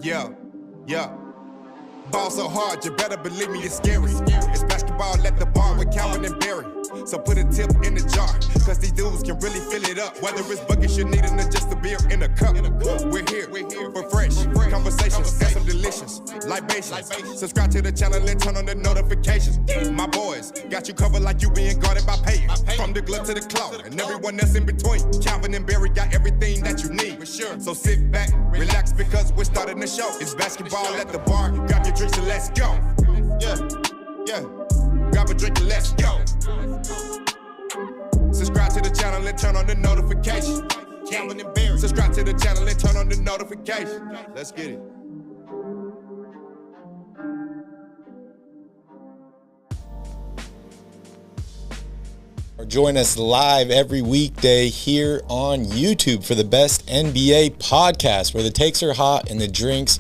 Yeah, yeah. Ball so hard, you better believe me, it's scary. It's basketball at the bar with Calvin and Barry. So put a tip in the jar, cause these dudes can really fill it up. Whether it's buckets you need or just a beer in a cup. We're here for fresh conversations and some delicious libations. Subscribe to the channel and turn on the notifications. My boys got you covered like you being guarded by Peyton. From the glove to the claw and everyone else in between. Calvin and Barry got everything that you need. So sit back, relax, because we're starting the show. It's basketball at the bar. Grab your drinks and let's go. Yeah. Grab a drink and let's go. Subscribe to the channel and turn on the notification. Calvin and Barry. Subscribe to the channel and turn on the notification. Let's get it. Join us live every weekday here on YouTube for the best NBA podcast, where the takes are hot and the drinks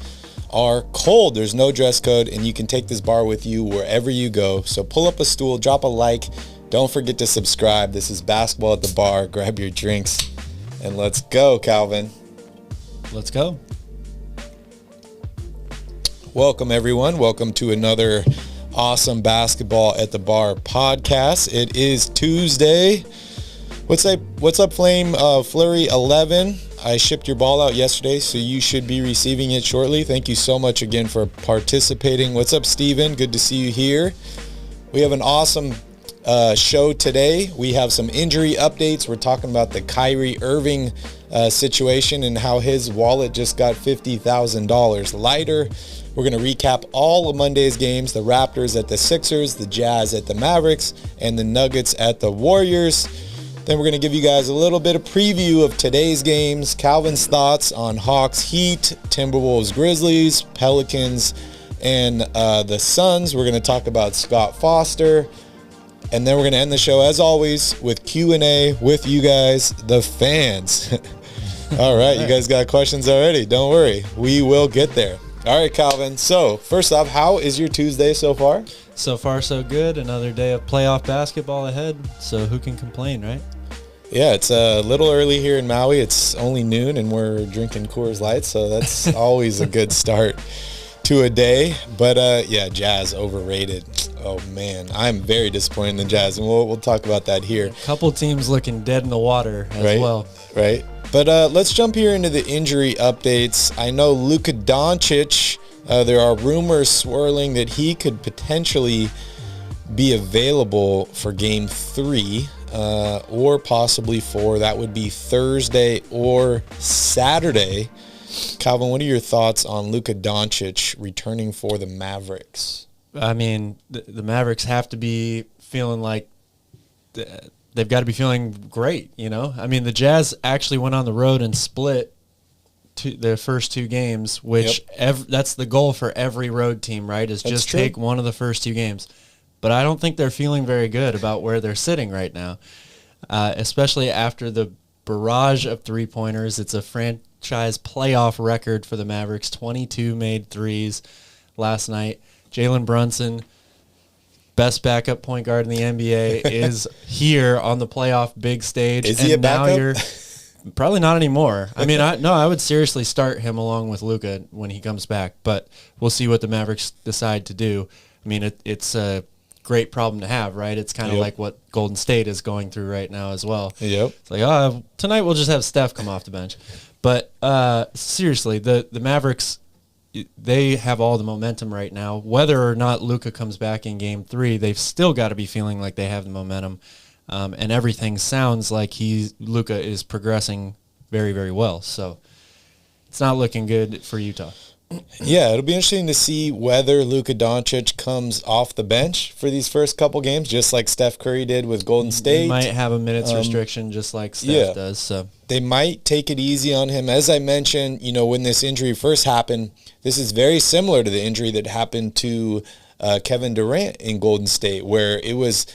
are cold. There's no dress code, and you can take this bar with you wherever you go. So pull up a stool, drop a like. Don't forget to subscribe. This is Basketball at the Bar. Grab your drinks, and let's go, Calvin. Let's go. Welcome, everyone. Welcome to another awesome Basketball at the Bar podcast. It is Tuesday. What's up, Flame? Flurry 11. I shipped your ball out yesterday, so you should be receiving it shortly. Thank you so much again for participating. What's up, Steven? Good to see you here. We have an awesome show today. We have some injury updates. We're talking about the Kyrie Irving situation and how his wallet just got $50,000 lighter. We're going to recap all of Monday's games: the Raptors at the Sixers, the Jazz at the Mavericks, and the Nuggets at the Warriors. Then we're going to give you guys a little bit of preview of today's games, Calvin's thoughts on Hawks Heat, Timberwolves Grizzlies, Pelicans, and the Suns. We're going to talk about Scott Foster. And then we're going to end the show, as always, with Q&A with you guys, the fans. All right, you guys got questions already. Don't worry. We will get there. All right, Calvin. So, first off, how is your Tuesday so far? So far, so good. Another day of playoff basketball ahead. So who can complain, right? Yeah, it's a little early here in Maui. It's only noon, and we're drinking Coors Light, so that's always a good start to a day. But, yeah, Jazz overrated. Oh, man, I'm very disappointed in the Jazz, and we'll talk about that here. A couple teams looking dead in the water as well. Right. But let's jump here into the injury updates. I know Luka Doncic, there are rumors swirling that he could potentially be available for Game 3 or possibly 4. That would be Thursday or Saturday. Calvin, what are your thoughts on Luka Doncic returning for the Mavericks? I mean, the Mavericks have to be feeling like they've got to be feeling great, you know? I mean, the Jazz actually went on the road and split their first two games, which that's the goal for every road team, right, is just take one of the first two games. But I don't think they're feeling very good about where they're sitting right now, especially after the barrage of three-pointers. It's a franchise playoff record for the Mavericks, 22 made threes last night. Jalen Brunson, best backup point guard in the NBA, is here on the playoff big stage. Is he a backup? Probably not anymore. I mean, I would seriously start him along with Luka when he comes back, but we'll see what the Mavericks decide to do. I mean, it's a great problem to have, right? It's kind of like what Golden State is going through right now as well. It's like, tonight we'll just have Steph come off the bench. But seriously, the Mavericks, they have all the momentum right now. Whether or not Luka comes back in Game 3, they've still got to be feeling like they have the momentum. And everything sounds like Luka is progressing very, very well. So it's not looking good for Utah. Yeah, it'll be interesting to see whether Luka Doncic comes off the bench for these first couple games, just like Steph Curry did with Golden State. He might have a minutes restriction just like Steph does. So they might take it easy on him. As I mentioned, when this injury first happened, this is very similar to the injury that happened to Kevin Durant in Golden State, where it was,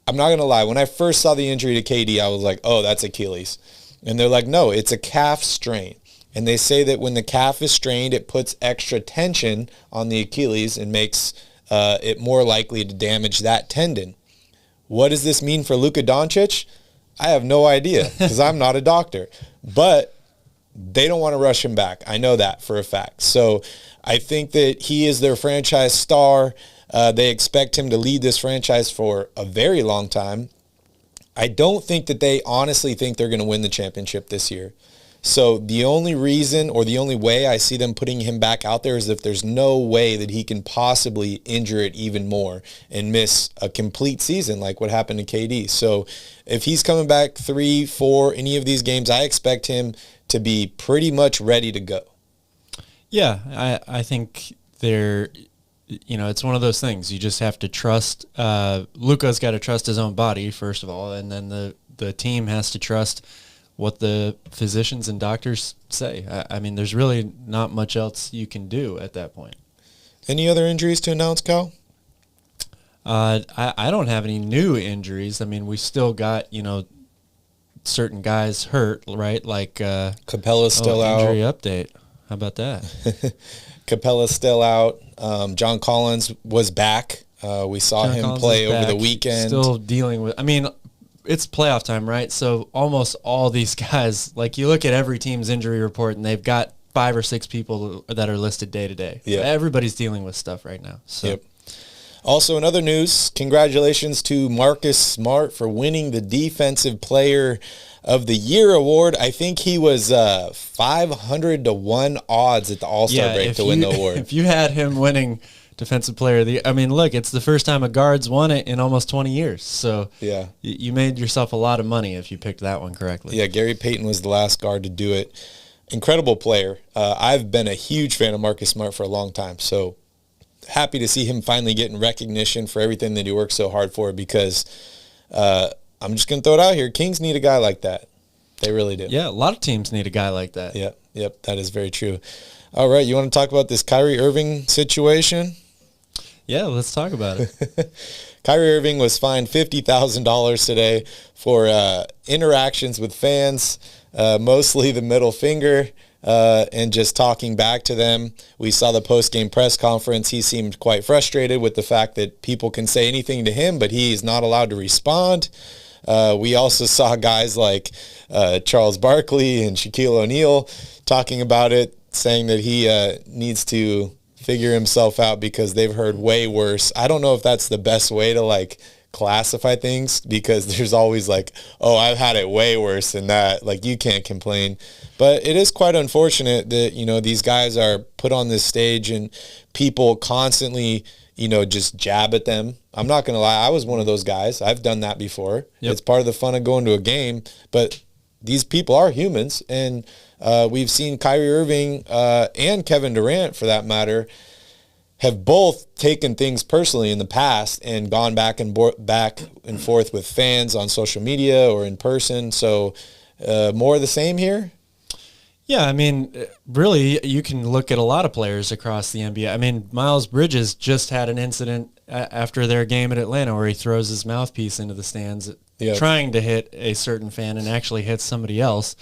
I'm not going to lie, when I first saw the injury to KD, I was like, oh, that's Achilles. And they're like, no, it's a calf strain. And they say that when the calf is strained, it puts extra tension on the Achilles and makes it more likely to damage that tendon. What does this mean for Luka Doncic? I have no idea because I'm not a doctor. But they don't want to rush him back. I know that for a fact. So I think that he is their franchise star. They expect him to lead this franchise for a very long time. I don't think that they honestly think they're going to win the championship this year. So the only reason or the only way I see them putting him back out there is if there's no way that he can possibly injure it even more and miss a complete season like what happened to KD. So if he's coming back 3, 4, any of these games, I expect him to be pretty much ready to go. Yeah, I think they're, it's one of those things. You just have to trust. Luka's got to trust his own body, first of all, and then the team has to trust what the physicians and doctors say. I mean, there's really not much else you can do at that point. Any other injuries to announce, Kyle? I don't have any new injuries. I mean, we still got, certain guys hurt, right? Like Capella's still out. Injury update. How about that? Capella's still out. John Collins was back. We saw him play over the weekend. Still dealing with, it's playoff time, right? So almost all these guys, like you look at every team's injury report and they've got 5 or 6 people that are listed day to day. Yeah. Everybody's dealing with stuff right now. So. Yep. Also, in other news, congratulations to Marcus Smart for winning the Defensive Player of the Year award. I think he was 500 to 1 odds at the All-Star break to win the award. If you had him winning Defensive Player of the Year, look, it's the first time a guard's won it in almost 20 years. So yeah, you made yourself a lot of money if you picked that one correctly. Yeah, Gary Payton was the last guard to do it. Incredible player. I've been a huge fan of Marcus Smart for a long time, so happy to see him finally getting recognition for everything that he worked so hard for, because I'm just going to throw it out here. Kings need a guy like that. They really do. Yeah, a lot of teams need a guy like that. Yep, that is very true. All right, you want to talk about this Kyrie Irving situation? Yeah, let's talk about it. Kyrie Irving was fined $50,000 today for interactions with fans, mostly the middle finger, and just talking back to them. We saw the post-game press conference. He seemed quite frustrated with the fact that people can say anything to him, but he is not allowed to respond. We also saw guys like Charles Barkley and Shaquille O'Neal talking about it, saying that he needs to figure himself out because they've heard way worse. I don't know if that's the best way to classify things, because there's always oh, I've had it way worse than that. You can't complain. But it is quite unfortunate that, these guys are put on this stage and people constantly, just jab at them. I'm not going to lie. I was one of those guys. I've done that before. Yep. It's part of the fun of going to a game, but these people are humans, and we've seen Kyrie Irving and Kevin Durant, for that matter, have both taken things personally in the past and gone back and forth with fans on social media or in person. So more of the same here? Yeah, really, you can look at a lot of players across the NBA. Miles Bridges just had an incident after their game at Atlanta where he throws his mouthpiece into the stands, trying to hit a certain fan, and actually hits somebody else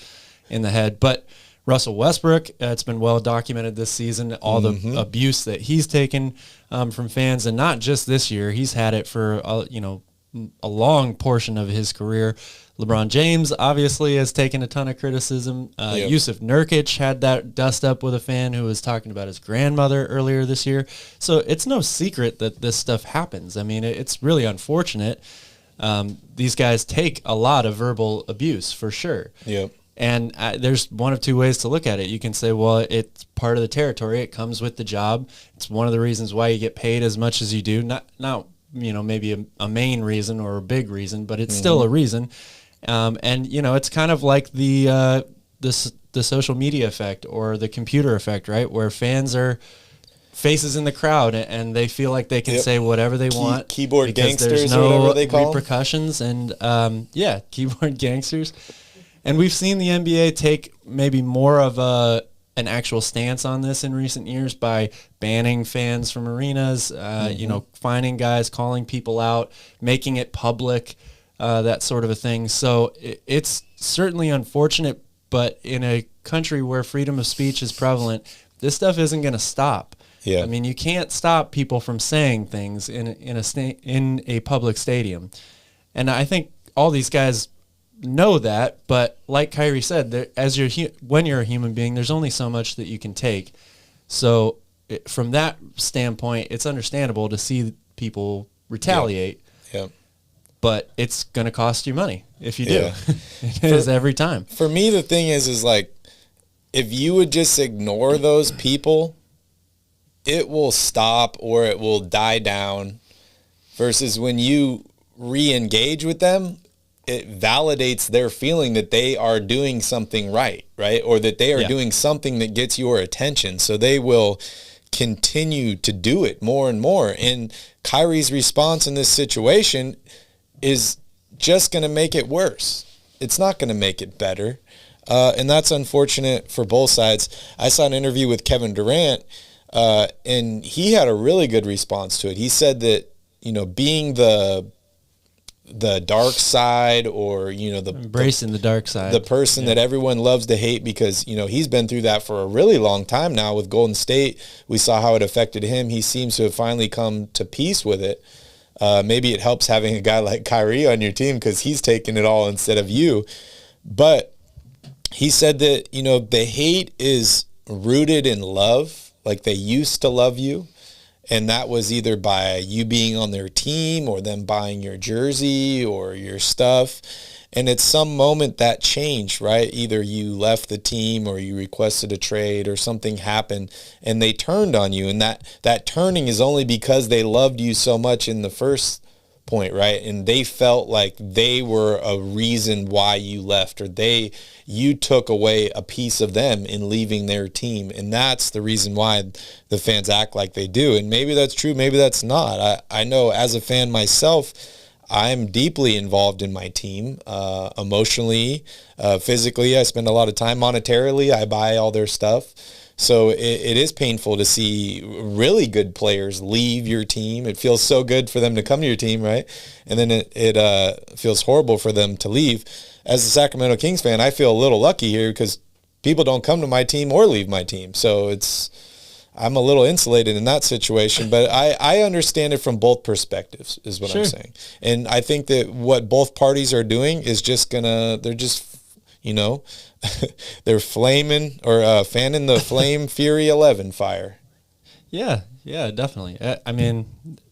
in the head. But Russell Westbrook, it's been well documented this season, all the abuse that he's taken from fans, and not just this year. He's had it for a long portion of his career. LeBron James obviously has taken a ton of criticism. Yusuf Nurkic had that dust up with a fan who was talking about his grandmother earlier this year. So it's no secret that this stuff happens. It's really unfortunate. These guys take a lot of verbal abuse, for sure. Yep. And there's one of two ways to look at it. You can say, well, it's part of the territory. It comes with the job. It's one of the reasons why you get paid as much as you do. Not maybe a main reason or a big reason, but it's still a reason. And it's kind of like the social media effect or the computer effect, right? Where fans are faces in the crowd and they feel like they can say whatever they want. Keyboard gangsters, there's no or whatever they call repercussions. And keyboard gangsters. And we've seen the NBA take maybe more of an actual stance on this in recent years by banning fans from arenas, finding guys, calling people out, making it public, that sort of a thing. So it's certainly unfortunate, but in a country where freedom of speech is prevalent, this stuff isn't going to stop. Yeah. You can't stop people from saying things in a public stadium. And I think all these guys know that, but like Kyrie said, when you're a human being, there's only so much that you can take. So from that standpoint, it's understandable to see people retaliate. Yeah. But it's going to cost you money if you do. Yeah. It is every time. For me, the thing is like, if you would just ignore those people, it will stop or it will die down. Versus when you re-engage with them, it validates their feeling that they are doing something right? Or that they are doing something that gets your attention. So they will continue to do it more and more. And Kyrie's response in this situation is just going to make it worse. It's not going to make it better. And that's unfortunate for both sides. I saw an interview with Kevin Durant, and he had a really good response to it. He said that, being the dark side, or, embracing the dark side, the person that everyone loves to hate, because, he's been through that for a really long time now with Golden State. We saw how it affected him. He seems to have finally come to peace with it. Maybe it helps having a guy like Kyrie on your team because he's taking it all instead of you. But he said that, the hate is rooted in love, like they used to love you. And that was either by you being on their team or them buying your jersey or your stuff. And at some moment that changed, right? Either you left the team or you requested a trade or something happened and they turned on you. And that turning is only because they loved you so much in the first point, right? And they felt like they were a reason why you left, or you took away a piece of them in leaving their team. And that's the reason why the fans act like they do. And maybe that's true, maybe that's not. I know as a fan myself, I'm deeply involved in my team, emotionally, physically. I spend a lot of time. Monetarily, I buy all their stuff. So it is painful to see really good players leave your team. It feels so good for them to come to your team, right? And then it feels horrible for them to leave. As a Sacramento Kings fan, I feel a little lucky here because people don't come to my team or leave my team. So I'm a little insulated in that situation, but I understand it from both perspectives is what I'm saying. And I think that what both parties are doing is they're just, they're flaming or fanning the Flame Fury 11 fire. Yeah, definitely. I mean,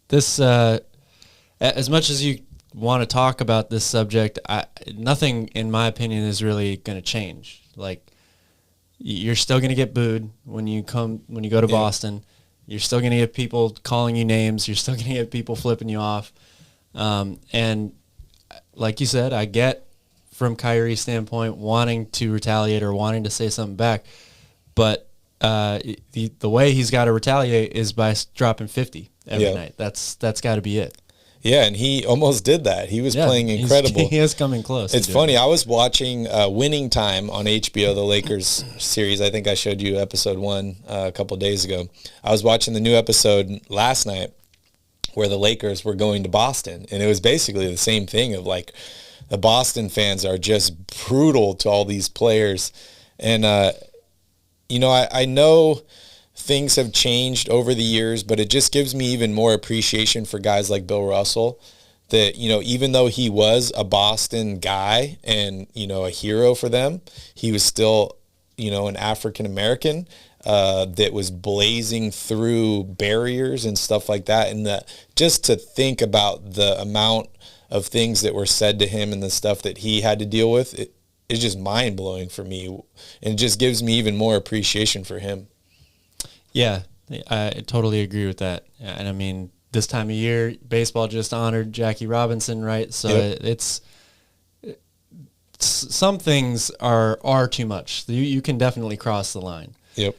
this, as much as you want to talk about this subject, nothing, in my opinion, is really going to change. Like, you're still going to get booed when you go to Boston. You're still going to get people calling you names. You're still going to get people flipping you off. And like you said, I get from Kyrie's standpoint wanting to retaliate or wanting to say something back, but the way he's got to retaliate is by dropping 50 every night. That's got to be it. Yeah, and he almost did that. He was playing incredible. He is coming close. It's funny. I was watching Winning Time on HBO, the Lakers series. I think I showed you episode 1 a couple of days ago. I was watching the new episode last night where the Lakers were going to Boston, and it was basically the same thing of like the Boston fans are just brutal to all these players. And, I know things have changed over the years, but it just gives me even more appreciation for guys like Bill Russell that, even though he was a Boston guy and, a hero for them, he was still, an African-American that was blazing through barriers and stuff like that. And just to think about the amount of things that were said to him and the stuff that he had to deal with, it's just mind-blowing for me. And it just gives me even more appreciation for him. Yeah, I totally agree with that. And I mean, this time of year, baseball just honored Jackie Robinson, right? So it's some things are too much. You can definitely cross the line. Yep.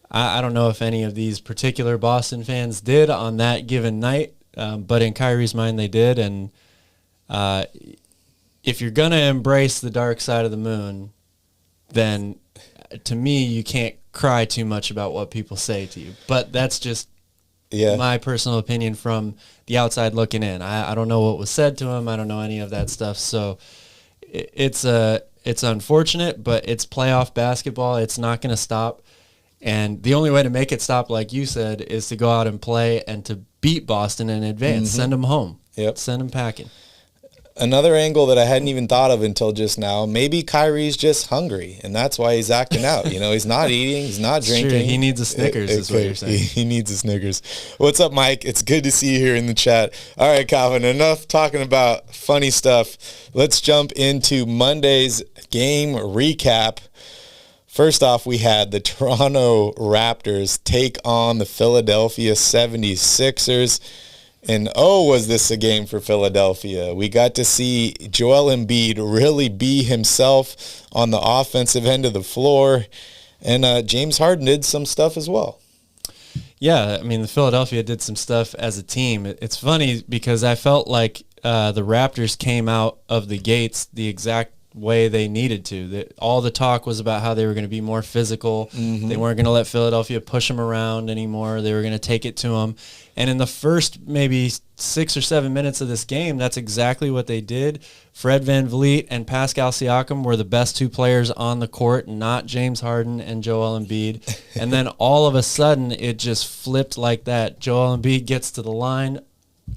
I don't know if any of these particular Boston fans did on that given night, but in Kyrie's mind, they did. And if you're going to embrace the dark side of the moon, then to me, you can't cry too much about what people say to you. But that's just my personal opinion from the outside looking in. I don't know what was said to him. I don't know any of that stuff. So it's unfortunate, but it's playoff basketball. It's not going to stop. And the only way to make it stop, like you said, is to go out and play and to beat Boston in advance. Mm-hmm. Send them home. Yep. Send them packing. another angle that I hadn't even thought of until just now. Maybe Kyrie's just hungry, and that's why he's acting out. He's not eating, he's not drinking. Sure, he needs a Snickers, is what you're saying. He needs a Snickers. What's up, Mike? It's good to see you here in the chat. All right, Calvin, enough talking about funny stuff. Let's jump into Monday's game recap. First off, we had the Toronto Raptors take on the Philadelphia 76ers. And was this a game for Philadelphia? We got to see Joel Embiid really be himself on the offensive end of the floor. And James Harden did some stuff as well. Yeah, I mean, the Philadelphia did some stuff as a team. It's funny because I felt like the Raptors came out of the gates the exact way they needed to. All the talk was about how they were going to be more physical. Mm-hmm. They weren't going to let Philadelphia push them around anymore. They were going to take it to them. And in the first maybe 6 or 7 minutes of this game, that's exactly what they did. Fred VanVleet and Pascal Siakam were the best two players on the court, not James Harden and Joel Embiid. And then all of a sudden, it just flipped like that. Joel Embiid gets to the line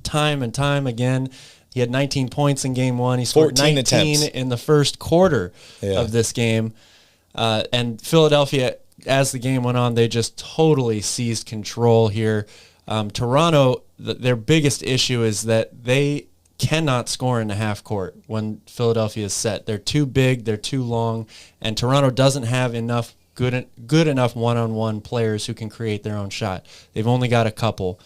time and time again. He had 19 points in game one. He scored 19 attempts in the first quarter of this game. And Philadelphia, as the game went on, they just totally seized control here. Toronto, their biggest issue is that they cannot score in the half court when Philadelphia is set. They're too big, they're too long, and Toronto doesn't have enough good enough one-on-one players who can create their own shot. They've only got a couple.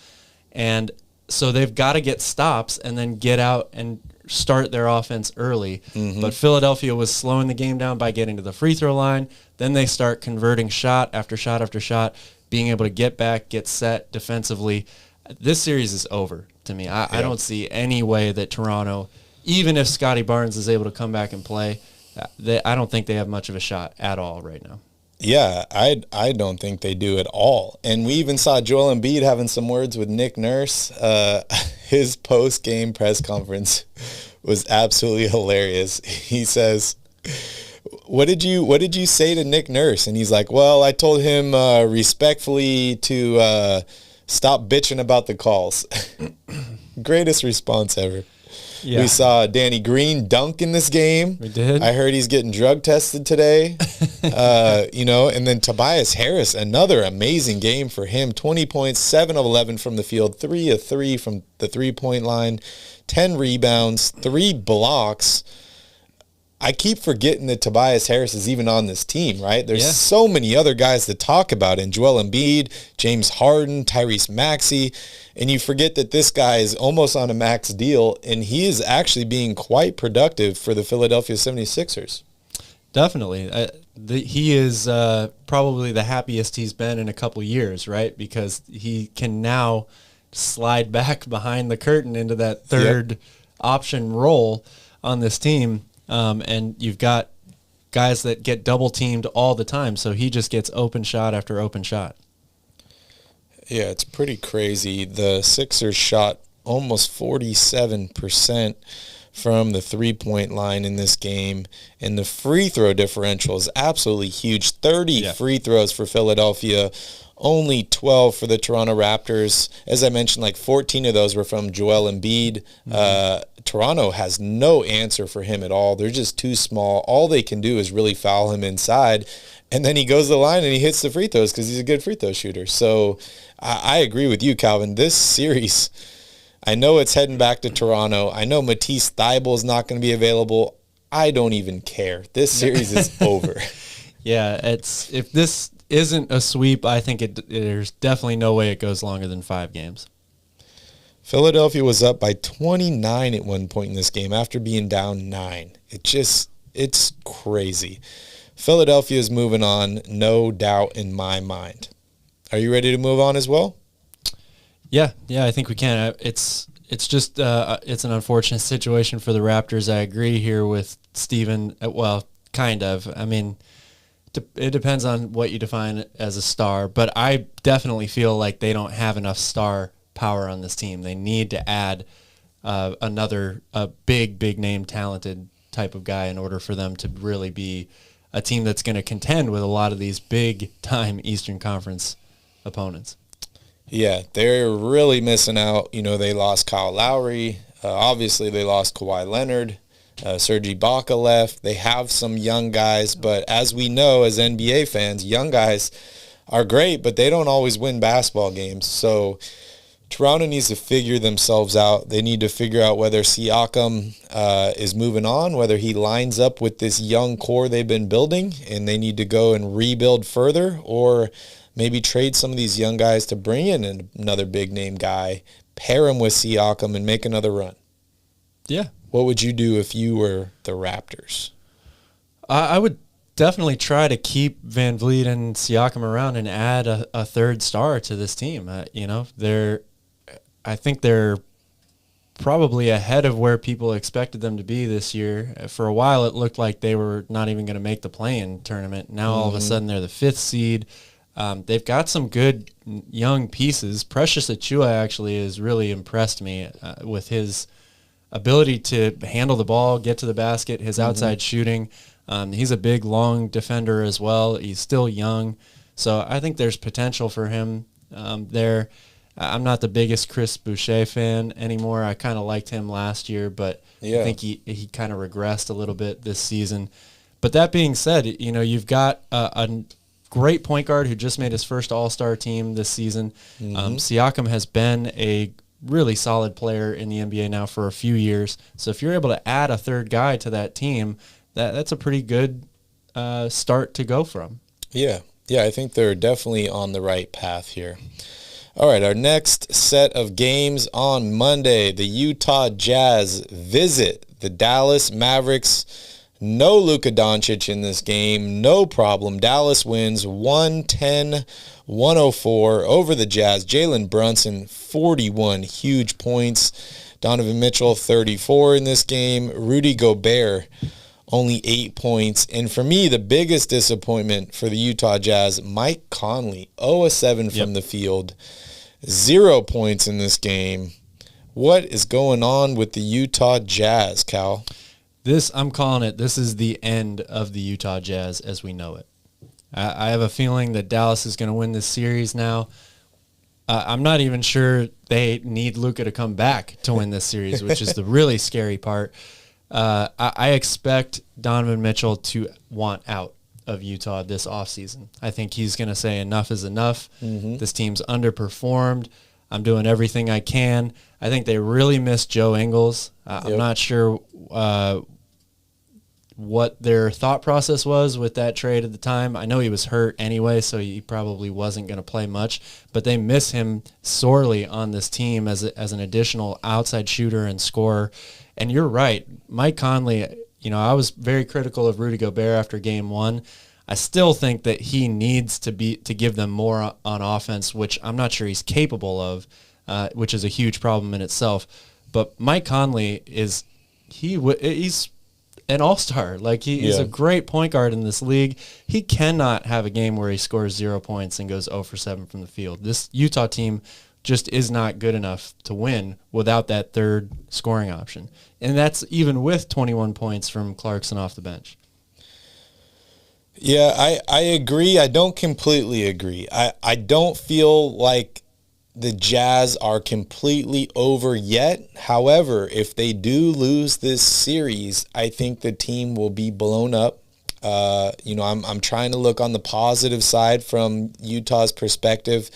And so they've got to get stops and then get out and start their offense early. Mm-hmm. But Philadelphia was slowing the game down by getting to the free throw line. Then they start converting shot after shot after shot, being able to get back, get set defensively. This series is over to me. I don't see any way that Toronto, even if Scotty Barnes is able to come back and play, I don't think they have much of a shot at all right now. Yeah, I don't think they do at all. And we even saw Joel Embiid having some words with Nick Nurse. His post-game press conference was absolutely hilarious. He says, what did you say to Nick Nurse? And he's like, well, I told him respectfully to stop bitching about the calls. Greatest response ever. Yeah. We saw Danny Green dunk in this game. We did. I heard he's getting drug tested today. And then Tobias Harris, another amazing game for him. 20 points, 7 of 11 from the field, 3 of 3 from the three-point line, 10 rebounds, 3 blocks. I keep forgetting that Tobias Harris is even on this team, right? There's so many other guys to talk about in Joel Embiid, James Harden, Tyrese Maxey, and you forget that this guy is almost on a max deal, and he is actually being quite productive for the Philadelphia 76ers. Definitely. He is probably the happiest he's been in a couple years, right? Because he can now slide back behind the curtain into that third option role on this team. And you've got guys that get double teamed all the time. So he just gets open shot after open shot. Yeah, it's pretty crazy. The Sixers shot almost 47% from the three-point line in this game. And the free throw differential is absolutely huge. 30 free throws for Philadelphia, only 12 for the Toronto Raptors. As I mentioned, like 14 of those were from Joel Embiid. Toronto has no answer for him at all. They're just too small. All they can do is really foul him inside. And then he goes to the line and he hits the free throws because he's a good free throw shooter. So I agree with you, Calvin. This series, I know it's heading back to Toronto. I know Matisse Thybulle is not going to be available. I don't even care. This series is over. Yeah, if this isn't a sweep, I think there's definitely no way it goes longer than 5 games. Philadelphia was up by 29 at one point in this game after being down 9. It's crazy. Philadelphia is moving on, no doubt in my mind. Are you ready to move on as well? Yeah, I think we can. It's just it's an unfortunate situation for the Raptors. I agree here with Steven. Well, kind of. I mean, it depends on what you define as a star, but I definitely feel like they don't have enough star power on this team. They need to add another big name talented type of guy in order for them to really be a team that's going to contend with a lot of these big time Eastern Conference opponents. Yeah, they're really missing out. They lost Kyle Lowry. Obviously, they lost Kawhi Leonard. Serge Ibaka left. They have some young guys, but as we know as NBA fans, young guys are great, but they don't always win basketball games. So Toronto needs to figure themselves out. They need to figure out whether Siakam is moving on, whether he lines up with this young core they've been building, and they need to go and rebuild further, or maybe trade some of these young guys to bring in another big-name guy, pair him with Siakam, and make another run. Yeah. What would you do if you were the Raptors? I would definitely try to keep Van Vliet and Siakam around and add a third star to this team. I think they're probably ahead of where people expected them to be this year. For a while, it looked like they were not even going to make the play-in tournament. Now, all of a sudden, they're the 5th seed. They've got some good young pieces. Precious Achiuwa actually has really impressed me with his ability to handle the ball, get to the basket, his outside shooting. He's a big, long defender as well. He's still young. So I think there's potential for him there. I'm not the biggest Chris Boucher fan anymore. I kind of liked him last year, but I think he kind of regressed a little bit this season. But that being said, you've got a great point guard who just made his first All-Star team this season. Siakam has been a really solid player in the NBA now for a few years. So if you're able to add a third guy to that team, that's a pretty good start to go from. Yeah, I think they're definitely on the right path here. All right, our next set of games on Monday, the Utah Jazz visit the Dallas Mavericks. No Luka Doncic in this game, no problem. Dallas wins 110-104 over the Jazz. Jalen Brunson, 41 huge points. Donovan Mitchell, 34 in this game. Rudy Gobert, only 8 points. And for me, the biggest disappointment for the Utah Jazz, Mike Conley, 0-7 from the field. 0 points in this game. What is going on with the Utah Jazz, Cal? I'm calling it. This is the end of the Utah Jazz as we know it. I have a feeling that Dallas is going to win this series now. I'm not even sure they need Luka to come back to win this series, which is the really scary part. I expect Donovan Mitchell to want out of Utah this offseason. I think he's going to say enough is enough. This team's underperformed. I'm doing everything I can. I think they really miss Joe Ingles. I'm not sure what their thought process was with that trade at the time. I know he was hurt anyway, so he probably wasn't going to play much, but they miss him sorely on this team as an additional outside shooter and scorer. And you're right, Mike Conley, I was very critical of Rudy Gobert after game 1. I still think that he needs to give them more on offense, which I'm not sure he's capable of, which is a huge problem in itself. But Mike Conley he's an all-star. Like he's a great point guard in this league. He cannot have a game where he scores 0 points and goes 0 for 7 from the field. This Utah team just is not good enough to win without that third scoring option. And that's even with 21 points from Clarkson off the bench. Yeah, I agree. I don't completely agree. I don't feel like the Jazz are completely over yet. However, if they do lose this series, I think the team will be blown up. I'm trying to look on the positive side from Utah's perspective.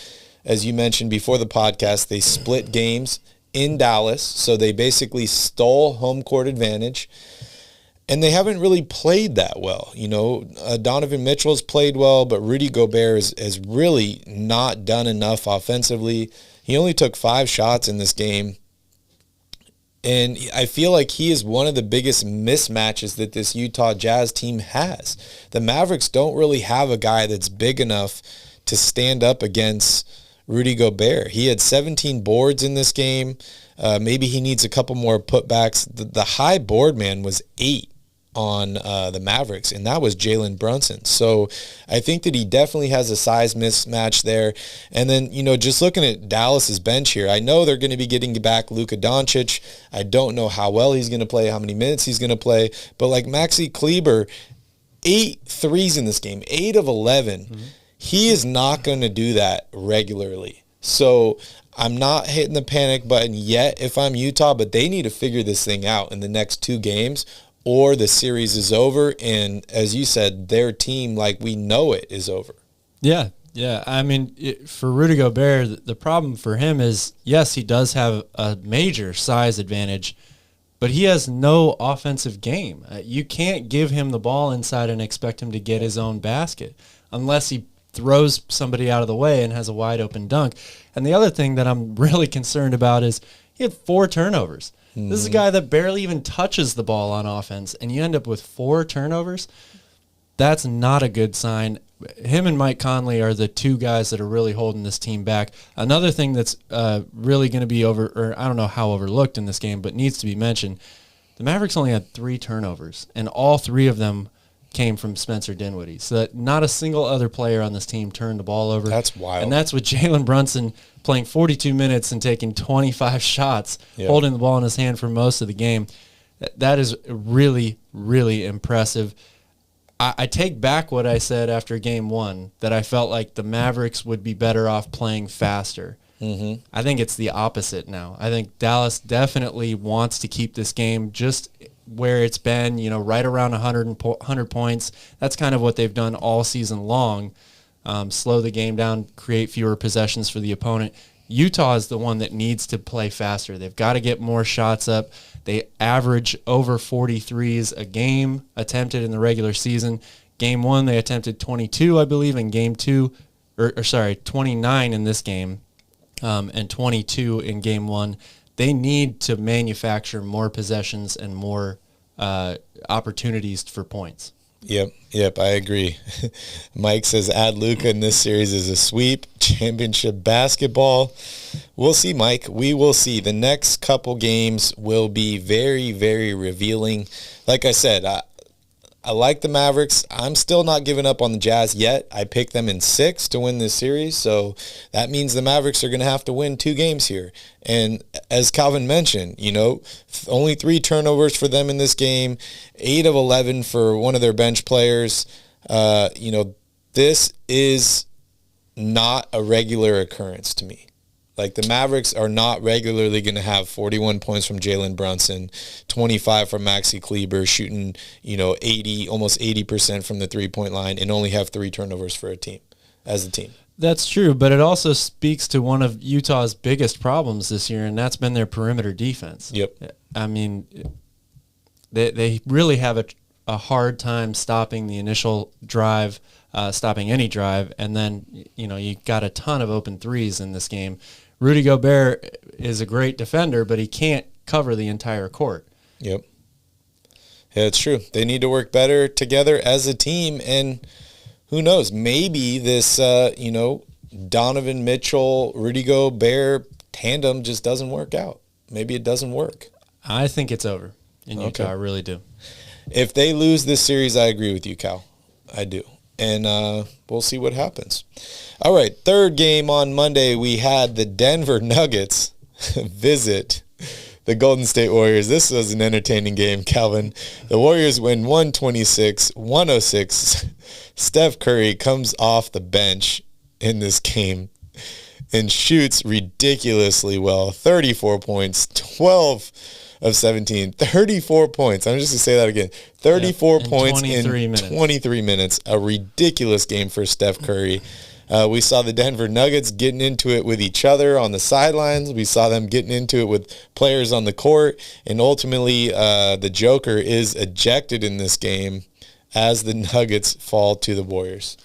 As you mentioned before the podcast, they split games in Dallas, so they basically stole home court advantage. And they haven't really played that well. Donovan Mitchell's played well, but Rudy Gobert has really not done enough offensively. He only took 5 shots in this game. And I feel like he is one of the biggest mismatches that this Utah Jazz team has. The Mavericks don't really have a guy that's big enough to stand up against Rudy Gobert. He had 17 boards in this game. Maybe he needs a couple more putbacks. The high board man was 8 on the Mavericks, and that was Jalen Brunson. So I think that he definitely has a size mismatch there. And then, just looking at Dallas's bench here, I know they're going to be getting back Luka Doncic. I don't know how well he's going to play, how many minutes he's going to play, but like Maxi Kleber, 8 threes in this game, 8 of 11. He is not going to do that regularly. So I'm not hitting the panic button yet if I'm Utah, but they need to figure this thing out in the next 2 games or the series is over. And as you said, their team, like we know it, is over. Yeah. I mean, for Rudy Gobert, the problem for him is, yes, he does have a major size advantage, but he has no offensive game. You can't give him the ball inside and expect him to get his own basket unless he throws somebody out of the way and has a wide open dunk. And the other thing that I'm really concerned about is he had 4 turnovers. This is a guy that barely even touches the ball on offense, and you end up with 4 turnovers. That's not a good sign. Him and Mike Conley are the 2 guys that are really holding this team back. Another thing that's really going to be I don't know how overlooked in this game, but needs to be mentioned, the Mavericks only had 3 turnovers, and all 3 of them came from Spencer Dinwiddie. So that not a single other player on this team turned the ball over. That's wild. And that's with Jalen Brunson playing 42 minutes and taking 25 shots, holding the ball in his hand for most of the game. That is really, really impressive. I take back what I said after game 1, that I felt like the Mavericks would be better off playing faster. Mm-hmm. I think it's the opposite now. I think Dallas definitely wants to keep this game just where it's been, right around 100 points. That's kind of what they've done all season long. Slow the game down, create fewer possessions for the opponent. Utah is the one that needs to play faster. They've got to get more shots up. They average over 43s a game attempted in the regular season. Game 1, they attempted 22, I believe, in game 2, 29 in this game, and 22 in game 1. They need to manufacture more possessions and more opportunities for points. Yep, I agree. Mike says add Luka in this series is a sweep. Championship basketball. We'll see, Mike. We will see. The next couple games will be very, very revealing. Like I said, I like the Mavericks. I'm still not giving up on the Jazz yet. I picked them in 6 to win this series, so that means the Mavericks are going to have to win 2 games here. And as Calvin mentioned, only 3 turnovers for them in this game, 8 of 11 for one of their bench players. This is not a regular occurrence to me. Like, the Mavericks are not regularly going to have 41 points from Jalen Brunson, 25 from Maxi Kleber, shooting, 80, almost 80% from the three-point line, and only have 3 turnovers for a team, as a team. That's true, but it also speaks to one of Utah's biggest problems this year, and that's been their perimeter defense. Yep. I mean, they really have a hard time stopping the initial drive, stopping any drive, and then, you got a ton of open threes in this game. Rudy Gobert is a great defender, but he can't cover the entire court. Yep. Yeah, it's true. They need to work better together as a team, and who knows, maybe this, Donovan Mitchell, Rudy Gobert tandem just doesn't work out. Maybe it doesn't work. I think it's over in Utah. Okay. I really do. If they lose this series, I agree with you, Cal. I do. And we'll see what happens. All right, third game on Monday, we had the Denver Nuggets visit the Golden State Warriors. This was an entertaining game, Calvin. The Warriors win 126-106. Steph Curry comes off the bench in this game and shoots ridiculously well. 34 points, 12 of 17, 34 points. I'm just going to say that again. 34 points in 23 minutes. A ridiculous game for Steph Curry. We saw the Denver Nuggets getting into it with each other on the sidelines. We saw them getting into it with players on the court. And ultimately, the Joker is ejected in this game as the Nuggets fall to the Warriors.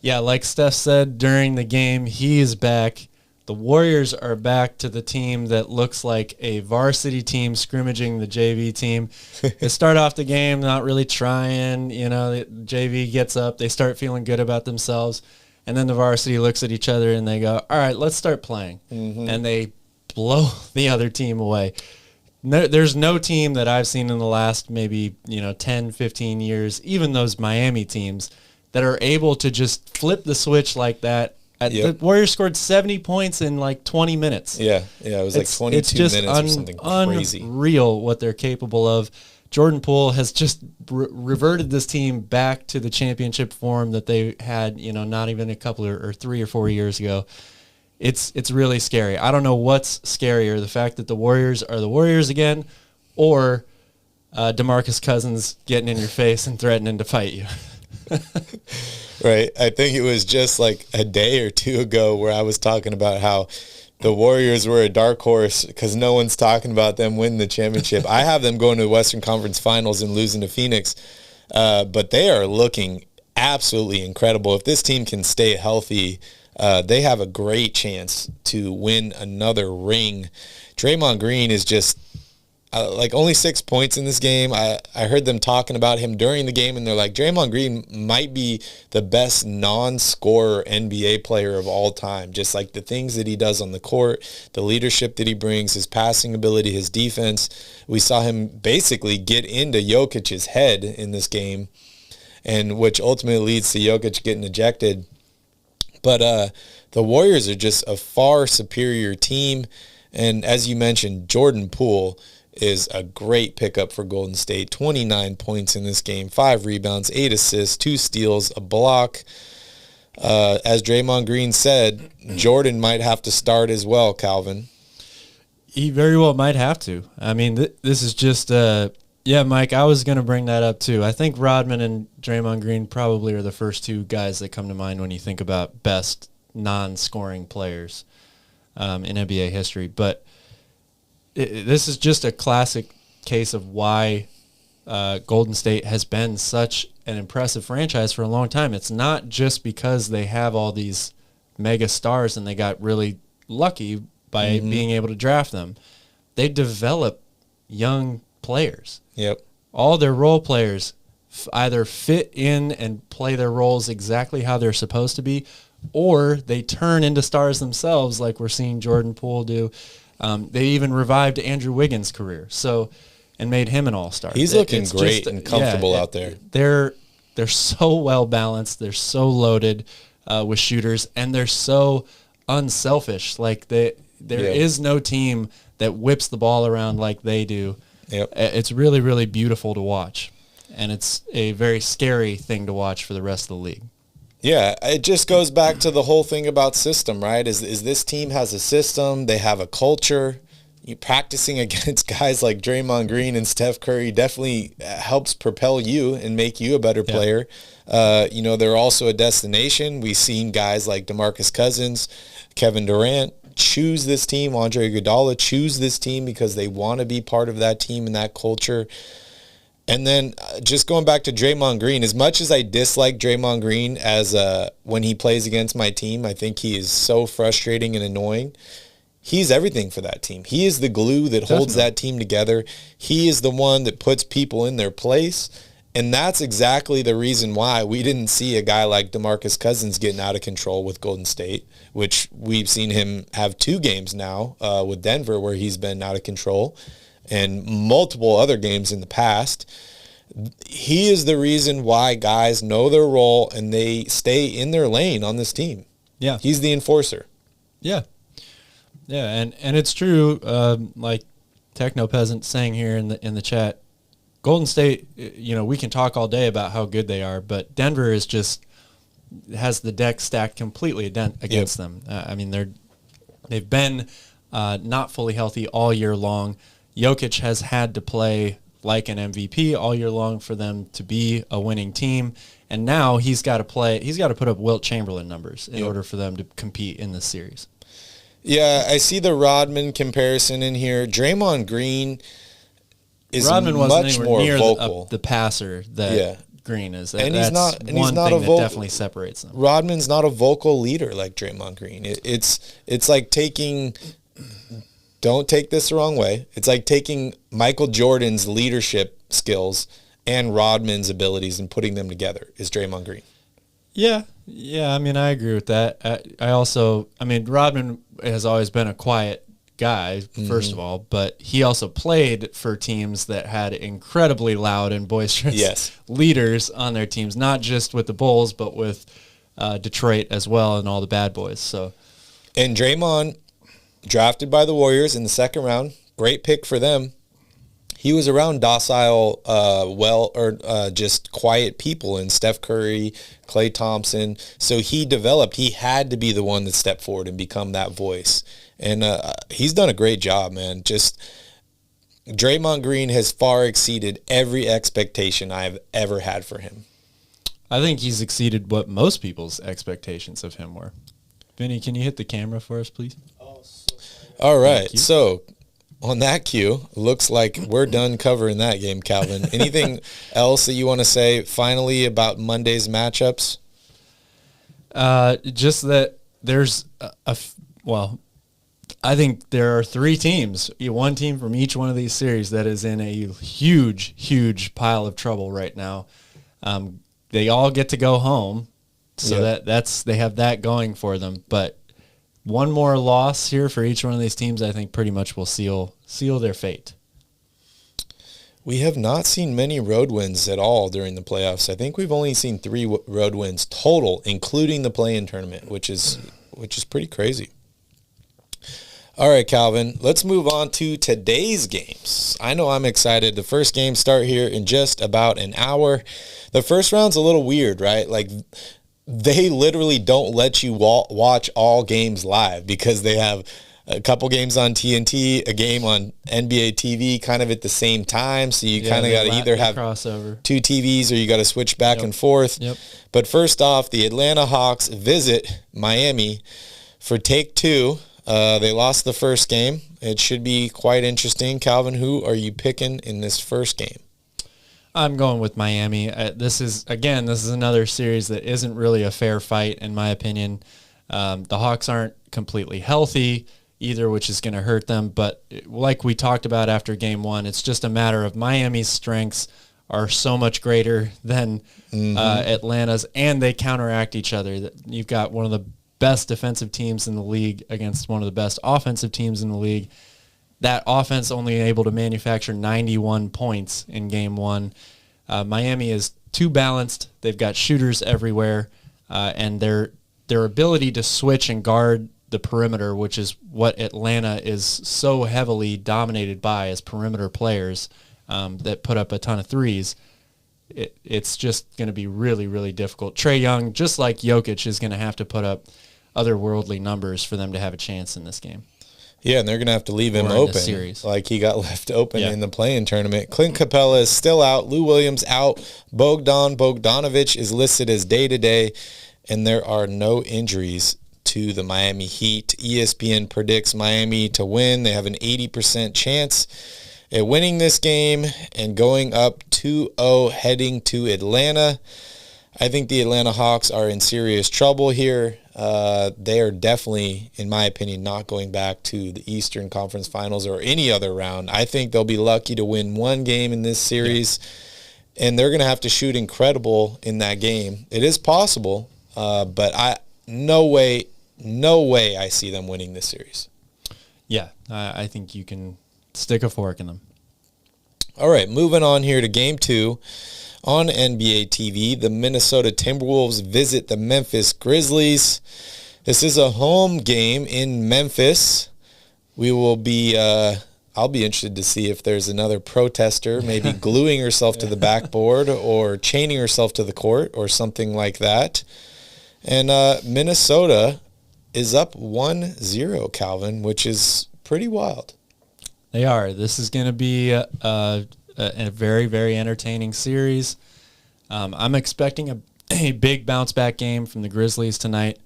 Yeah, like Steph said during the game, he is back. The Warriors are back to the team that looks like a varsity team scrimmaging the JV team. They start off the game not really trying. The JV gets up. They start feeling good about themselves. And then the varsity looks at each other and they go, all right, let's start playing. Mm-hmm. And they blow the other team away. There's no team that I've seen in the last maybe 10, 15 years, even those Miami teams, that are able to just flip the switch like that. Yep. The Warriors scored 70 points in like 20 minutes. Yeah, it was like 22 minutes or something crazy. Unreal what they're capable of. Jordan Poole has just reverted this team back to the championship form that they had, not even a couple or 3 or 4 years ago. it's really scary. I don't know what's scarier, the fact that the Warriors are the Warriors again, or DeMarcus Cousins getting in your face and threatening to fight you. Right. I think it was just like a day or two ago where I was talking about how the Warriors were a dark horse because no one's talking about them winning the championship. I have them going to the Western Conference Finals and losing to Phoenix, but they are looking absolutely incredible. If this team can stay healthy, they have a great chance to win another ring. Draymond Green is just like only 6 points in this game. I heard them talking about him during the game, and they're like, Draymond Green might be the best non-scorer NBA player of all time. Just like the things that he does on the court, the leadership that he brings, his passing ability, his defense. We saw him basically get into Jokic's head in this game, and which ultimately leads to Jokic getting ejected. But the Warriors are just a far superior team. And as you mentioned, Jordan Poole is a great pickup for Golden State. 29 points in this game, 5 rebounds, 8 assists, 2 steals, a block. As Draymond Green said, Jordan might have to start as well, Calvin. He very well might have to. I mean, this is just yeah, Mike, I was going to bring that up too. I think Rodman and Draymond Green probably are the first two guys that come to mind when you think about best non-scoring players in NBA history. But this is just a classic case of why Golden State has been such an impressive franchise for a long time. It's not just because they have all these mega stars and they got really lucky by being able to draft them. They develop young players. Yep. All their role players either fit in and play their roles exactly how they're supposed to be, or they turn into stars themselves like we're seeing Jordan Poole do. They even revived Andrew Wiggins' career, and made him an all-star. He's looking great and comfortable out there. They're so well balanced. They're so loaded with shooters, and they're so unselfish. Like there is no team that whips the ball around like they do. Yep. It's really, really beautiful to watch, and it's a very scary thing to watch for the rest of the league. Yeah, it just goes back to the whole thing about system, right? Is this team has a system, they have a culture. You practicing against guys like Draymond Green and Steph Curry definitely helps propel you and make you a better player. They're also a destination. We've seen guys like DeMarcus Cousins, Kevin Durant choose this team, Andre Iguodala choose this team because they want to be part of that team and that culture. And then just going back to Draymond Green, as much as I dislike Draymond Green as when he plays against my team, I think he is so frustrating and annoying. He's everything for that team. He is the glue that holds that team together. He is the one that puts people in their place. And that's exactly the reason why we didn't see a guy like DeMarcus Cousins getting out of control with Golden State, which we've seen him have 2 games now with Denver where he's been out of control, and multiple other games in the past. He is the reason why guys know their role and they stay in their lane on this team. Yeah. He's the enforcer. Yeah. Yeah, and it's true, like Techno Peasant saying here in the chat, Golden State, we can talk all day about how good they are, but Denver is just has the deck stacked completely against them. I mean, they've been not fully healthy all year long. Jokic has had to play like an MVP all year long for them to be a winning team, and now he's got to put up Wilt Chamberlain numbers in order for them to compete in this series. Yeah, I see the Rodman comparison in here. Draymond Green is Rodman much more near vocal. The passer that Green is. And that's he's not one thing that definitely separates them. Rodman's not a vocal leader like Draymond Green. It's like taking, don't take this the wrong way, it's like taking Michael Jordan's leadership skills and Rodman's abilities and putting them together is Draymond Green. Yeah, I mean, I agree with that. Rodman has always been a quiet guy, first of all, but he also played for teams that had incredibly loud and boisterous leaders on their teams, not just with the Bulls, but with Detroit as well and all the bad boys. And Draymond, drafted by the Warriors in the second round, great pick for them. he was around docile, just quiet people in Steph Curry, Klay Thompson. So he had to be the one that stepped forward and become that voice. And he's done a great job, man. Just Draymond Green has far exceeded every expectation I've ever had for him. I think he's exceeded what most people's expectations of him were. Vinny, can you hit the camera for us, please? All right. So on that cue, looks like we're done covering that game, Calvin. Anything else that you want to say finally about Monday's matchups? Just that there's I think there are 3 teams, one team from each one of these series that is in a huge, huge pile of trouble right now. They all get to go home, so they have that going for them. But one more loss here for each one of these teams, I think, pretty much will seal their fate. We have not seen many road wins at all during the playoffs. I think we've only seen 3 road wins total, including the play-in tournament, which is pretty crazy. All right, Calvin, let's move on to today's games. I know I'm excited. The first games start here in just about an hour. The first round's a little weird, right? Like, they literally don't let you watch all games live because they have a couple games on TNT, a game on NBA TV kind of at the same time. So you kind of got to either have crossover. 2 TVs or you got to switch back and forth. Yep. But first off, the Atlanta Hawks visit Miami for take 2. They lost the first game. It should be quite interesting. Calvin, who are you picking in this first game? I'm going with Miami. This is another series that isn't really a fair fight, in my opinion. The Hawks aren't completely healthy either, which is going to hurt them. But like we talked about after game 1, it's just a matter of Miami's strengths are so much greater than Atlanta's, and they counteract each other. You've got one of the best defensive teams in the league against one of the best offensive teams in the league. That offense only able to manufacture 91 points in game 1. Miami is too balanced. They've got shooters everywhere, and their ability to switch and guard the perimeter, which is what Atlanta is so heavily dominated by as perimeter players that put up a ton of threes. It's just going to be really, really difficult. Trae Young, just like Jokic, is going to have to put up otherworldly numbers for them to have a chance in this game. Yeah, and they're going to have to leave him open like he got left open in the play-in tournament. Clint Capella is still out. Lou Williams out. Bogdanovich is listed as day-to-day, and there are no injuries to the Miami Heat. ESPN predicts Miami to win. They have an 80% chance at winning this game and going up 2-0 heading to Atlanta. I think the Atlanta Hawks are in serious trouble here. They are definitely, in my opinion, not going back to the Eastern Conference Finals or any other round. I think they'll be lucky to win one game in this series, and they're going to have to shoot incredible in that game. It is possible, but no way I see them winning this series. Yeah, I think you can stick a fork in them. All right, moving on here to Game 2. On NBA TV, the Minnesota Timberwolves visit the Memphis Grizzlies. This is a home game in Memphis. We will be, I'll be interested to see if there's another protester, maybe gluing herself to the backboard or chaining herself to the court or something like that. And Minnesota is up 1-0, Calvin, which is pretty wild. They are. This is going to be a very, very entertaining series. I'm expecting a big bounce-back game from the Grizzlies tonight,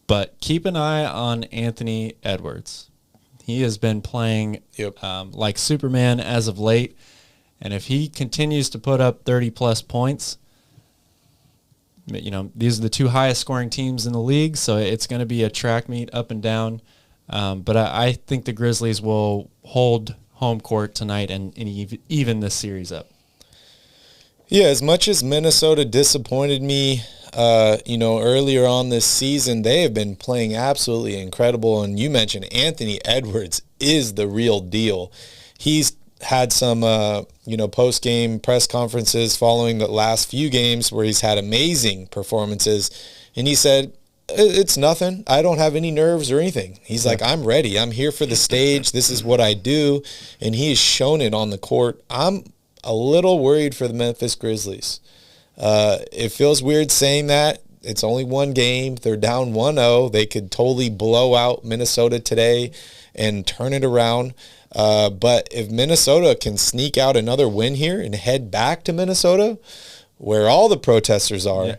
but keep an eye on Anthony Edwards. He has been playing like Superman as of late, and if he continues to put up 30-plus points, these are the 2 highest-scoring teams in the league, so it's going to be a track meet up and down. But I think the Grizzlies will hold home court tonight and even this series up. Yeah, as much as Minnesota disappointed me, earlier on this season, they have been playing absolutely incredible. And you mentioned Anthony Edwards is the real deal. He's had some, post-game press conferences following the last few games where he's had amazing performances. And he said, It's nothing. I don't have any nerves or anything. He's like, I'm ready. I'm here for the stage. This is what I do. And he has shown it on the court. I'm a little worried for the Memphis Grizzlies. It feels weird saying that. It's only one game. They're down 1-0. They could totally blow out Minnesota today and turn it around. But if Minnesota can sneak out another win here and head back to Minnesota, where all the protesters are,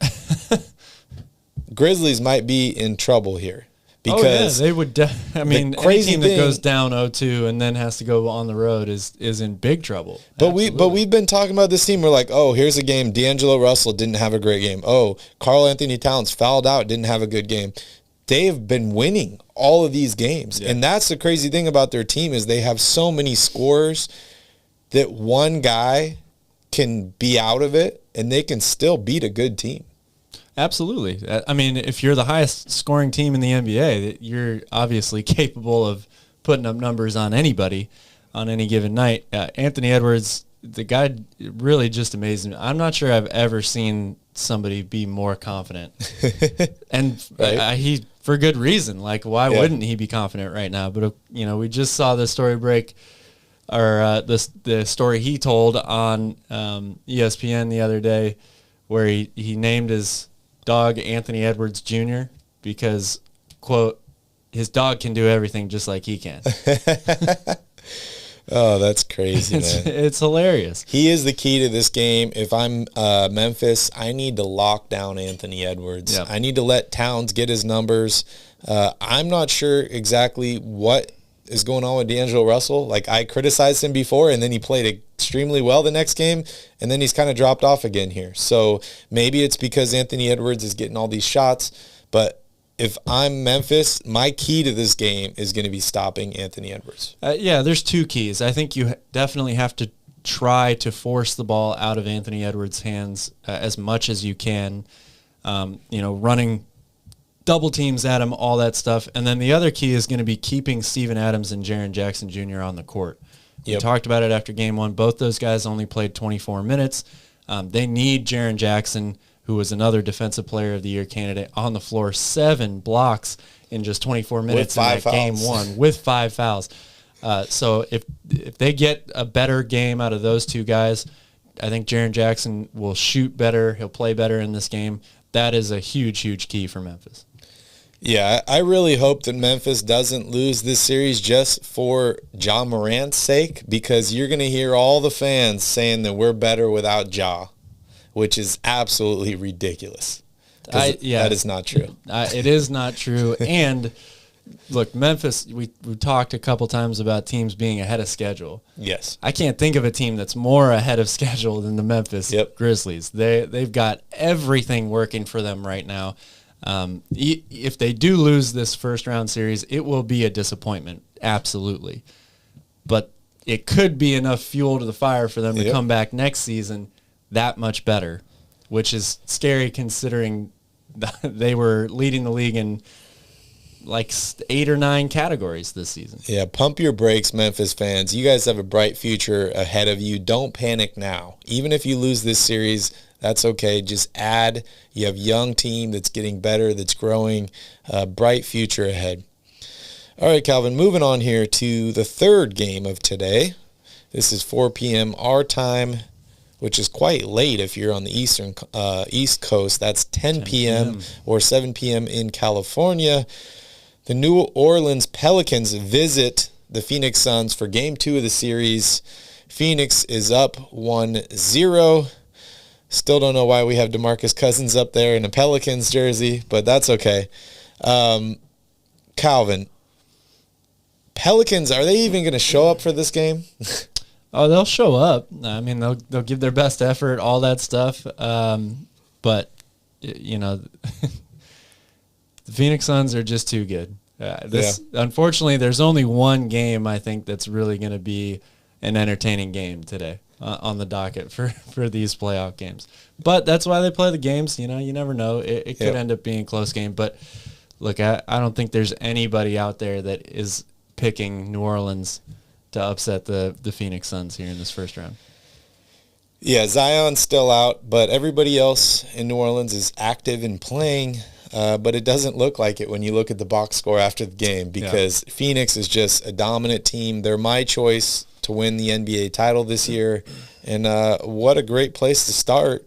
Grizzlies might be in trouble here. Because they would. Any team that goes down 0-2 and then has to go on the road is in big trouble. But we've been talking about this team. We're like, oh, here's a game. D'Angelo Russell didn't have a great game. Oh, Karl Anthony Towns fouled out, didn't have a good game. They've been winning all of these games, and that's the crazy thing about their team is they have so many scorers that one guy can be out of it, and they can still beat a good team. Absolutely. I mean, if you're the highest scoring team in the NBA, you're obviously capable of putting up numbers on anybody on any given night. Anthony Edwards, the guy really just amazed me. I'm not sure I've ever seen somebody be more confident. And he, for good reason. Like, why wouldn't he be confident right now? But, we just saw the story break, or the story he told on ESPN the other day, where he named his dog Anthony Edwards Jr. because, quote, his dog can do everything just like he can. Oh, that's crazy, man. It's hilarious. He is the key to this game. If I'm Memphis, I need to lock down Anthony Edwards. Yep. I need to let Towns get his numbers. I'm not sure exactly what is going on with D'Angelo Russell. Like, I criticized him before, and then he played extremely well the next game, and then he's kind of dropped off again here. So maybe it's because Anthony Edwards is getting all these shots, but if I'm Memphis, my key to this game is going to be stopping Anthony Edwards. There's two keys. I think you definitely have to try to force the ball out of Anthony Edwards' hands as much as you can, running double teams at him, all that stuff. And then the other key is going to be keeping Steven Adams and Jaren Jackson Jr. on the court. We talked about it after game one. Both those guys only played 24 minutes. They need Jaren Jackson, who was another Defensive Player of the Year candidate, on the floor, 7 blocks in just 24 minutes in that game one with 5 fouls. So if they get a better game out of those two guys, I think Jaren Jackson will shoot better. He'll play better in this game. That is a huge, huge key for Memphis. Yeah, I really hope that Memphis doesn't lose this series just for Ja Morant's sake, because you're going to hear all the fans saying that we're better without Ja, which is absolutely ridiculous. That is not true. It is not true. And look, Memphis, we talked a couple times about teams being ahead of schedule. Yes. I can't think of a team that's more ahead of schedule than the Memphis Grizzlies. They've got everything working for them right now. If they do lose this first round series, it will be a disappointment, absolutely. But it could be enough fuel to the fire for them to come back next season that much better, which is scary considering they were leading the league in like 8 or 9 categories this season. Yeah, pump your brakes, Memphis fans. You guys have a bright future ahead of you. Don't panic now. Even if you lose this series, that's okay. Just add. You have a young team that's getting better, that's growing. Bright future ahead. All right, Calvin, moving on here to the third game of today. This is 4 p.m. our time, which is quite late if you're on the East Coast. That's 10 p.m. or 7 p.m. in California. The New Orleans Pelicans visit the Phoenix Suns for Game 2 of the series. Phoenix is up 1-0. Still don't know why we have DeMarcus Cousins up there in a Pelicans jersey, but that's okay. Calvin, Pelicans, are they even going to show up for this game? Oh, they'll show up. I mean, they'll give their best effort, all that stuff. But, the Phoenix Suns are just too good. Unfortunately, there's only one game I think that's really going to be an entertaining game today on the docket for these playoff games. But that's why they play the games. You never know. It could end up being a close game. But, look, I don't think there's anybody out there that is picking New Orleans to upset the Phoenix Suns here in this first round. Yeah, Zion's still out, but everybody else in New Orleans is active and playing. but it doesn't look like it when you look at the box score after the game because Phoenix is just a dominant team. They're my choice to win the NBA title this year, and what a great place to start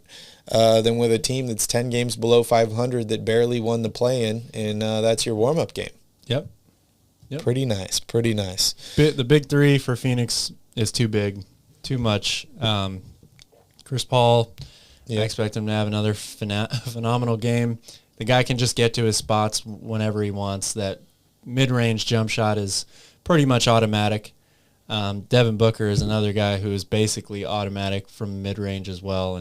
than with a team that's 10 games below 500 that barely won the play-in, and that's your warm-up game. Yep. Pretty nice. The big three for Phoenix is too big, too much. Chris Paul, I expect him to have another phenomenal game. The guy can just get to his spots whenever he wants. That mid-range jump shot is pretty much automatic. Devin Booker is another guy who is basically automatic from mid-range as well.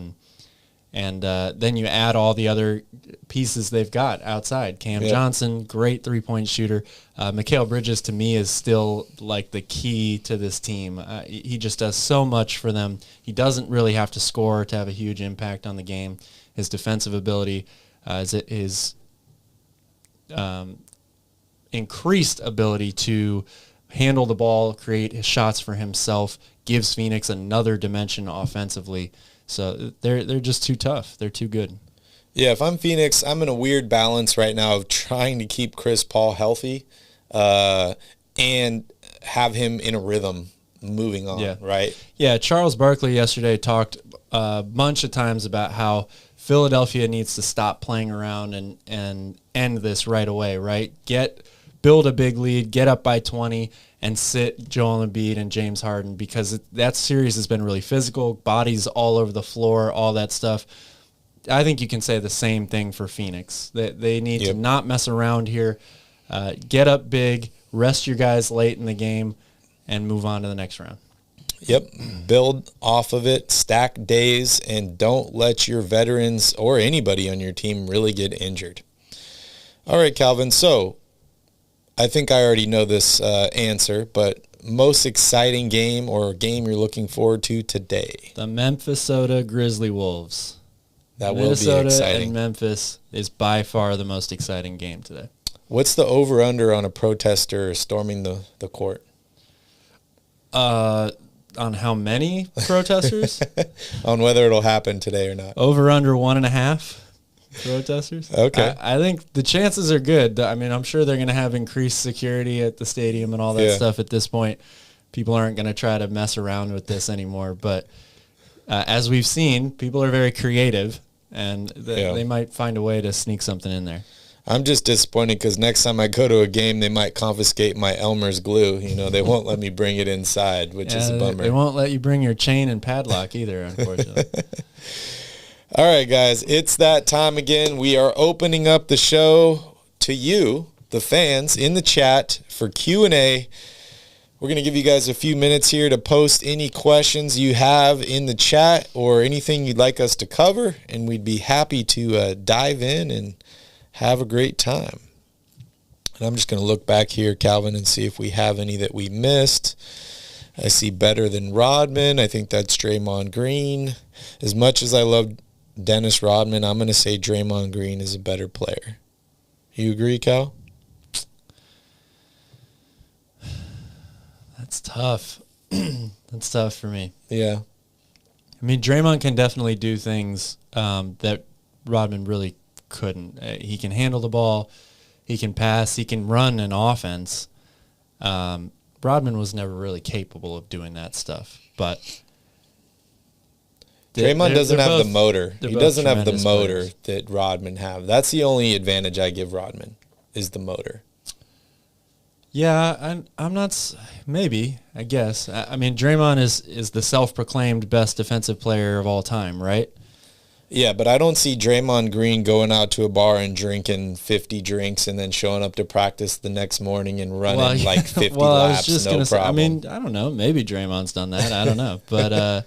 And then you add all the other pieces they've got outside. Cam Johnson, great three-point shooter. Mikal Bridges, to me, is still like the key to this team. He just does so much for them. He doesn't really have to score to have a huge impact on the game. His defensive ability, his increased ability to handle the ball, create his shots for himself, gives Phoenix another dimension offensively. So they're just too tough. They're too good. Yeah, if I'm Phoenix, I'm in a weird balance right now of trying to keep Chris Paul healthy and have him in a rhythm moving on, right? Yeah, Charles Barkley yesterday talked a bunch of times about how Philadelphia needs to stop playing around and end this right away, right? Build a big lead, get up by 20, and sit Joel Embiid and James Harden because that series has been really physical, bodies all over the floor, all that stuff. I think you can say the same thing for Phoenix. They need to not mess around here, get up big, rest your guys late in the game, and move on to the next round. Yep, build off of it, stack days, and don't let your veterans or anybody on your team really get injured. All right, Calvin, so I think I already know this answer, but most exciting game or game you're looking forward to today? The Memphis Grizzly Wolves. That will be exciting. Minnesota and Memphis is by far the most exciting game today. What's the over-under on a protester storming the court? On how many protesters? On whether it'll happen today or not. Over under 1.5 protesters. Okay. I think the chances are good. I mean, I'm sure they're going to have increased security at the stadium and all that stuff at this point. People aren't going to try to mess around with this anymore. But as we've seen, people are very creative, and they might find a way to sneak something in there. I'm just disappointed because next time I go to a game, they might confiscate my Elmer's glue. They won't let me bring it inside, which is a bummer. They won't let you bring your chain and padlock either, unfortunately. All right, guys, it's that time again. We are opening up the show to you, the fans, in the chat for Q&A. We're going to give you guys a few minutes here to post any questions you have in the chat or anything you'd like us to cover, and we'd be happy to dive in and have a great time. And I'm just going to look back here, Calvin, and see if we have any that we missed. I see better than Rodman. I think that's Draymond Green. As much as I love Dennis Rodman, I'm going to say Draymond Green is a better player. You agree, Cal? That's tough. That's tough for me. Yeah. I mean, Draymond can definitely do things that Rodman really couldn't. He can handle the ball. He can pass. He can run an offense. Rodman was never really capable of doing that stuff. But Draymond doesn't have the motor. He doesn't have the motor players that Rodman have. That's the only advantage I give Rodman is the motor. Yeah, I'm not. Maybe, I guess. I mean, Draymond is the self-proclaimed best defensive player of all time, right? Yeah, but I don't see Draymond Green going out to a bar and drinking 50 drinks and then showing up to practice the next morning and running like 50 I was laps, just no gonna problem. Say, I mean, I don't know. Maybe Draymond's done that. I don't know. But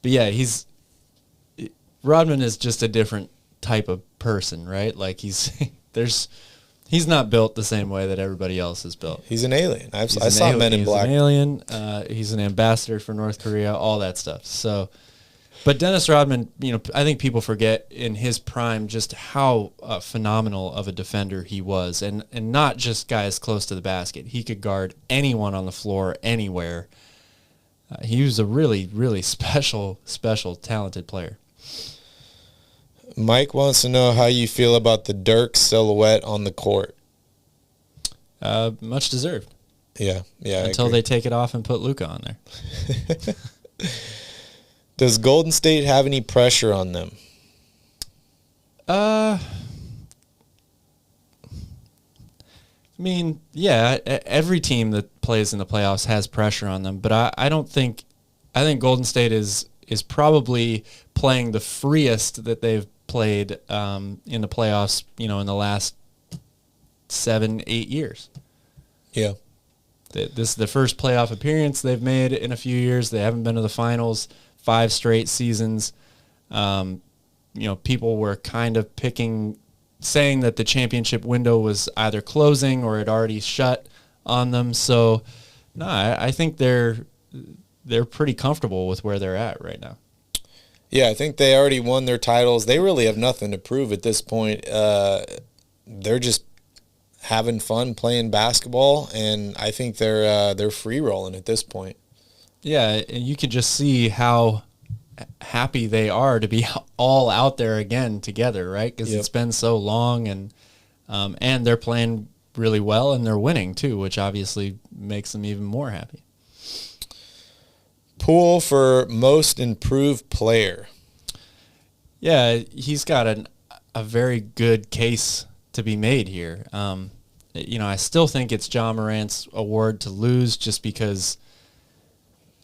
yeah, Rodman is just a different type of person, right? Like he's not built the same way that everybody else is built. He's an alien. I saw Men in Black. He's an alien. He's an ambassador for North Korea, all that stuff. So, but Dennis Rodman, I think people forget in his prime just how phenomenal of a defender he was, and not just guys close to the basket. He could guard anyone on the floor, anywhere. He was a really, really special, talented player. Mike wants to know how you feel about the Dirk silhouette on the court. Much deserved. Yeah. Until they take it off and put Luka on there. Does Golden State have any pressure on them? I mean, yeah, every team that plays in the playoffs has pressure on them, but I don't think – I think Golden State is probably playing the freest that they've played in the playoffs, in the last 7-8 years. Yeah. This is the first playoff appearance they've made in a few years. They haven't been to the finals 5 straight seasons. People were kind of saying that the championship window was either closing or had already shut on them. So, no, I think they're pretty comfortable with where they're at right now. Yeah, I think they already won their titles. They really have nothing to prove at this point. They're just having fun playing basketball, and I think they're free rolling at this point. Yeah, and you can just see how happy they are to be all out there again together, right? Because It's been so long, and they're playing really well, and they're winning too, which obviously makes them even more happy. Poole for most improved player. Yeah, he's got a very good case to be made here. I still think it's Ja Morant's award to lose just because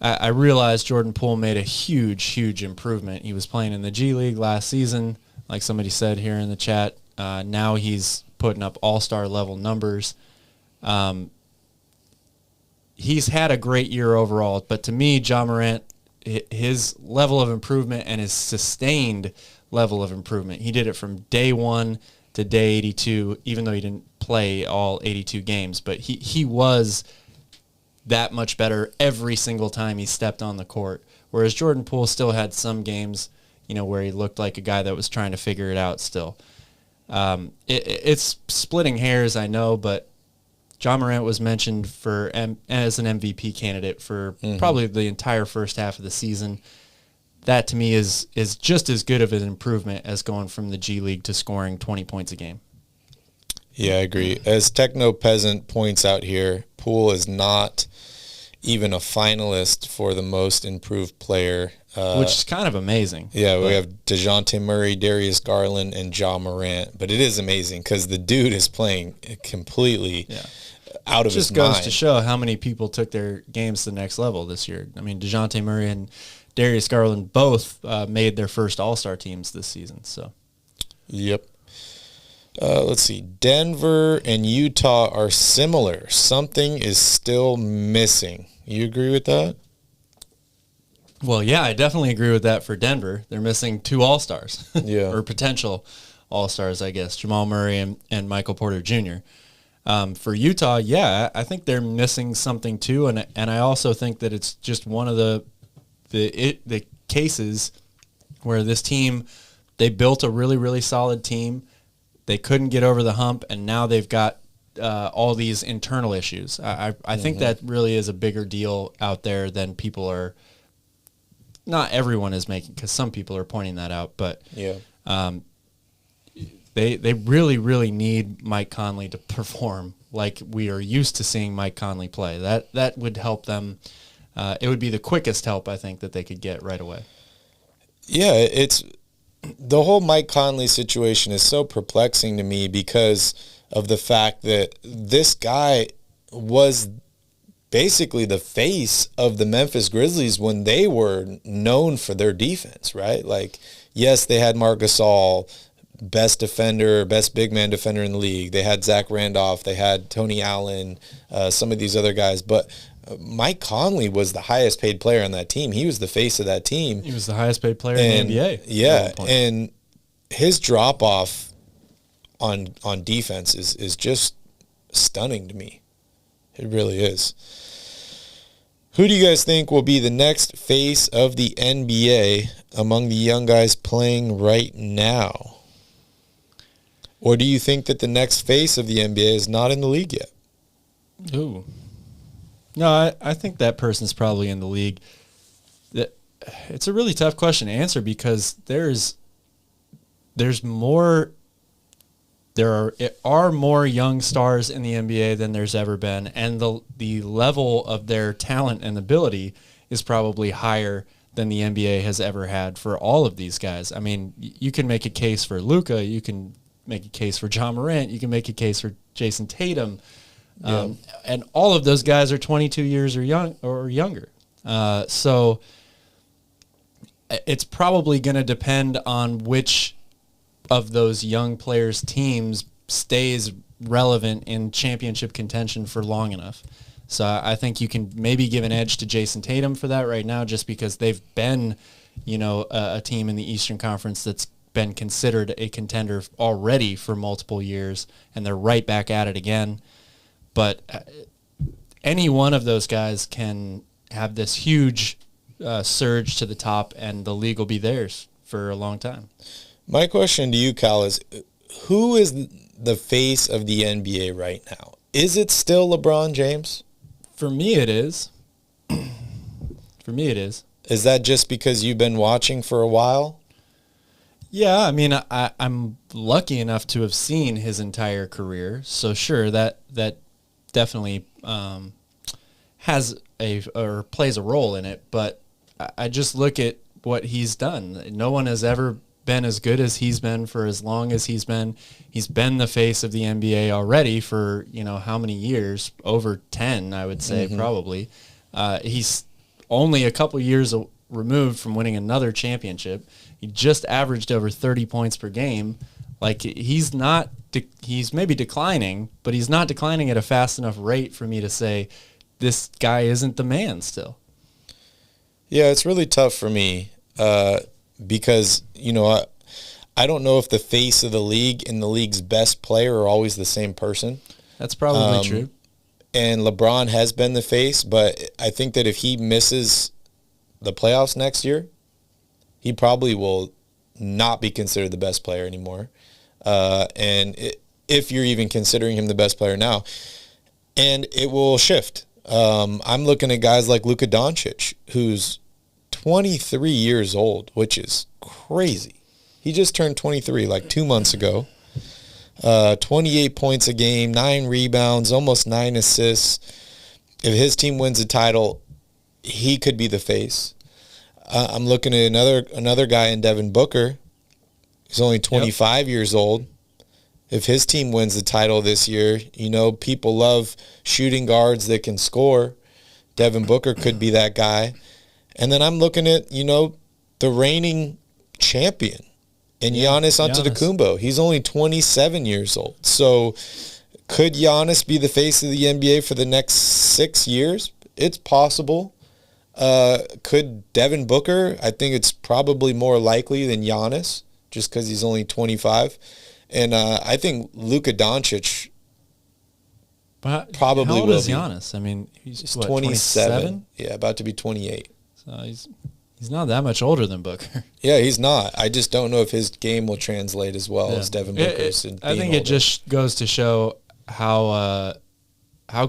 I realized Jordan Poole made a huge improvement. He was playing in the G League last season, like somebody said here in the chat. Now he's putting up all-star level numbers. He's had a great year overall, but to me, Ja Morant, his level of improvement and his sustained level of improvement, he did it from day 1 to day 82, even though he didn't play all 82 games, but he was that much better every single time he stepped on the court, whereas Jordan Poole still had some games, where he looked like a guy that was trying to figure it out still. It's splitting hairs, I know, but Ja Morant was mentioned as an MVP candidate for probably the entire first half of the season. That, to me, is just as good of an improvement as going from the G League to scoring 20 points a game. Yeah, I agree. As Techno Peasant points out here, Poole is not even a finalist for the most improved player. Which is kind of amazing. Yeah, we have DeJounte Murray, Darius Garland, and Ja Morant. But it is amazing because the dude is playing completely out of his mind. It just goes to show how many people took their games to the next level this year. I mean, DeJounte Murray and Darius Garland both made their first All-Star teams this season. So, yep. Let's see. Denver and Utah are similar. Something is still missing. You agree with that? Well, yeah, I definitely agree with that for Denver. They're missing 2 All-Stars. Yeah. Or potential All-Stars, I guess. Jamal Murray and Michael Porter Jr. For Utah, yeah, I think they're missing something too, and I also think that it's just one of the cases where this team, they built a really, really solid team. They couldn't get over the hump, and now they've got all these internal issues. I think that really is a bigger deal out there than people are. Not everyone is making, because some people are pointing that out, but they really, really need Mike Conley to perform like we are used to seeing Mike Conley play. That would help them. It would be the quickest help, I think, that they could get right away. Yeah, it's the whole Mike Conley situation is so perplexing to me because of the fact that this guy was basically the face of the Memphis Grizzlies when they were known for their defense, right? Like, yes, they had Marc Gasol, best defender, best big man defender in the league. They had Zach Randolph. They had Tony Allen, some of these other guys. But Mike Conley was the highest paid player on that team. He was the face of that team. He was the highest paid player in the NBA. Yeah, and his drop-off on defense is just stunning to me. It really is. Who do you guys think will be the next face of the NBA among the young guys playing right now? Or do you think that the next face of the NBA is not in the league yet? Ooh. No, I think that person's probably in the league. It's a really tough question to answer because there's there are more young stars in the NBA than there's ever been, and the level of their talent and ability is probably higher than the NBA has ever had for all of these guys. I mean, you can make a case for Luka, you can make a case for John Morant, you can make a case for Jason Tatum, and all of those guys are 22 years or younger. So it's probably going to depend on which of those young players' teams stays relevant in championship contention for long enough. So I think you can maybe give an edge to Jason Tatum for that right now, just because they've been, a team in the Eastern Conference that's been considered a contender already for multiple years, and they're right back at it again. But any one of those guys can have this huge surge to the top, and the league will be theirs for a long time. My question to you, Cal, is who is the face of the NBA right now? Is it still LeBron James? For me, it is. Is that just because you've been watching for a while? Yeah, I mean, I'm lucky enough to have seen his entire career, so sure, that definitely has or plays a role in it. But I just look at what he's done. No one has ever been as good as he's been for as long as he's been. He's been the face of the NBA already for, how many years? Over 10, I would say, probably. He's only a couple years removed from winning another championship. He just averaged over 30 points per game. Like, he's maybe declining, but he's not declining at a fast enough rate for me to say this guy isn't the man still. Yeah, it's really tough for me because, I don't know if the face of the league and the league's best player are always the same person. That's probably true. And LeBron has been the face, but I think that if he misses the playoffs next year, he probably will not be considered the best player anymore. If you're even considering him the best player now, and it will shift. I'm looking at guys like Luka Doncic, who's 23 years old, which is crazy. He just turned 23 like 2 months ago. 28 points a game, 9 rebounds, almost 9 assists. If his team wins the title, he could be the face. I'm looking at another guy in Devin Booker. He's only 25 years old. If his team wins the title this year, people love shooting guards that can score. Devin Booker could be that guy. And then I'm looking at, the reigning champion in Giannis Antetokounmpo. He's only 27 years old. So could Giannis be the face of the NBA for the next 6 years? It's possible. Could Devin Booker? I think it's probably more likely than Giannis, just because he's only 25. And I think Luka Doncic probably will be. How old is Giannis? I mean, he's 27? Yeah, about to be 28. So he's not that much older than Booker. Yeah, he's not. I just don't know if his game will translate as well as Devin Booker's. I think it just goes to show how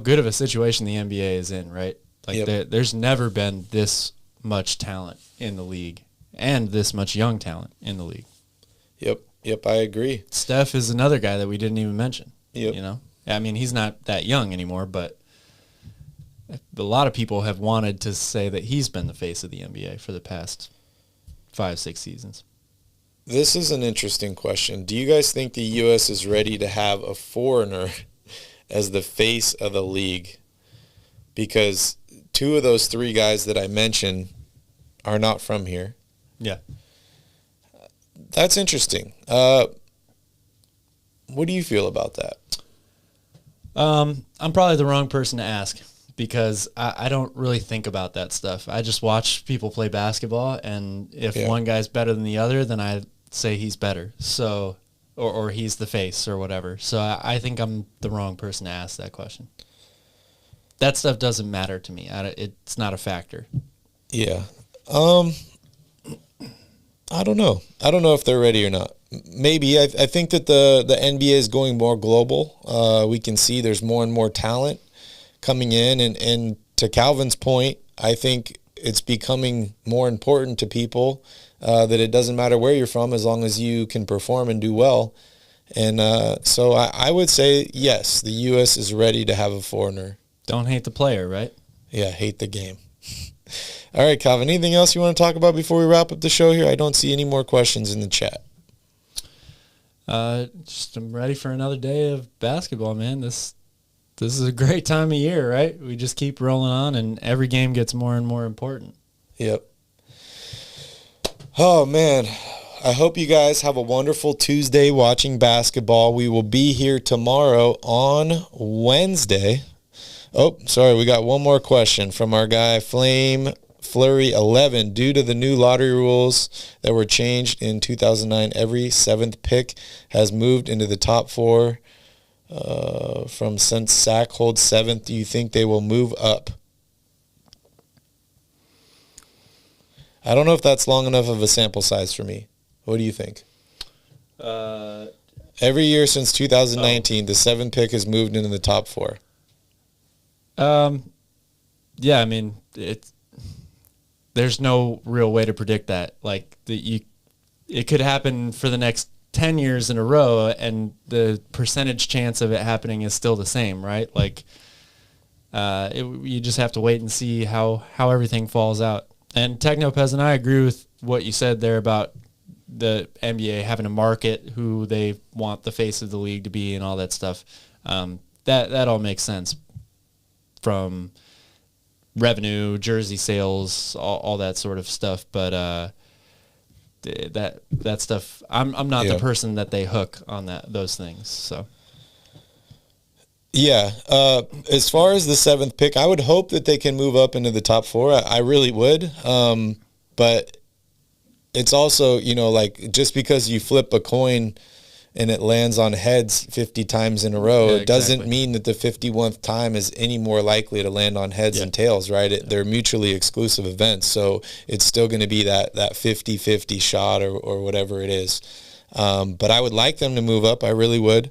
good of a situation the NBA is in, right? Like there's never been this much talent in the league and this much young talent in the league. Yep, I agree. Steph is another guy that we didn't even mention. Yep. I mean, he's not that young anymore, but a lot of people have wanted to say that he's been the face of the NBA for the past 5-6 seasons. This is an interesting question. Do you guys think the U.S. is ready to have a foreigner as the face of the league? Because 2 of those 3 guys that I mentioned are not from here. Yeah. That's interesting. What do you feel about that? I'm probably the wrong person to ask because I don't really think about that stuff. I just watch people play basketball, and if one guy's better than the other, then I say he's better. So, or he's the face or whatever. So I think I'm the wrong person to ask that question. That stuff doesn't matter to me. It's not a factor. Yeah. I don't know. I don't know if they're ready or not. Maybe. I think that the NBA is going more global. We can see there's more and more talent coming in. And to Calvin's point, I think it's becoming more important to people that it doesn't matter where you're from as long as you can perform and do well. And so I would say, yes, the U.S. is ready to have a foreigner. Don't hate the player, right? Yeah, hate the game. All right, Calvin, anything else you want to talk about before we wrap up the show here? I don't see any more questions in the chat. Just I'm ready for another day of basketball, man. This is a great time of year, right? We just keep rolling on, and every game gets more and more important. Yep. Oh, man. I hope you guys have a wonderful Tuesday watching basketball. We will be here tomorrow on Wednesday. Oh, sorry, we got one more question from our guy, Flurry 11. Due to the new lottery rules that were changed in 2009, every seventh pick has moved into the top four from since Sack holds seventh. Do you think they will move up? I don't know if that's long enough of a sample size for me. What do you think? Every year since 2019, the seventh pick has moved into the top four. Yeah, I mean, there's no real way to predict that. Like, it could happen for the next 10 years in a row, and the percentage chance of it happening is still the same, right? Like, you just have to wait and see how everything falls out. And Technopez and I agree with what you said there about the NBA having to market who they want the face of the league to be and all that stuff. That all makes sense, from revenue, jersey sales, all that sort of stuff. But that stuff, I'm not the person that they hook on those things. So yeah, as far as the seventh pick, I would hope that they can move up into the top four. I really would. But it's also, like, just because you flip a coin and it lands on heads 50 times in a row, it doesn't mean that the 51st time is any more likely to land on heads and tails, right? They're mutually exclusive events, so it's still going to be that 50-50 shot or whatever it is. But I would like them to move up. I really would.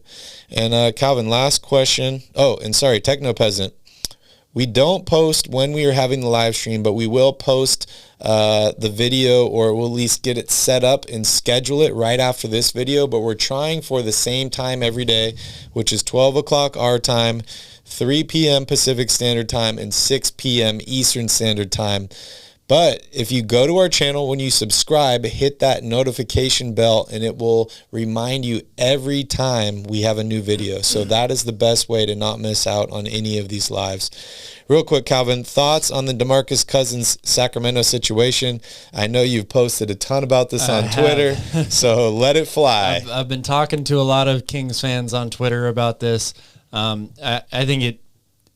And Calvin, last question. Oh, and sorry, Techno Peasant. We don't post when we are having the live stream, but we will post the video, or we'll at least get it set up and schedule it right after this video. But we're trying for the same time every day, which is 12 o'clock our time, 3 p.m. Pacific Standard Time, and 6 p.m. Eastern Standard Time. But if you go to our channel, when you subscribe, hit that notification bell, and it will remind you every time we have a new video. So that is the best way to not miss out on any of these lives. Real quick, Calvin, thoughts on the DeMarcus Cousins Sacramento situation? I know you've posted a ton about this on Twitter, so let it fly. I've been talking to a lot of Kings fans on Twitter about this. I think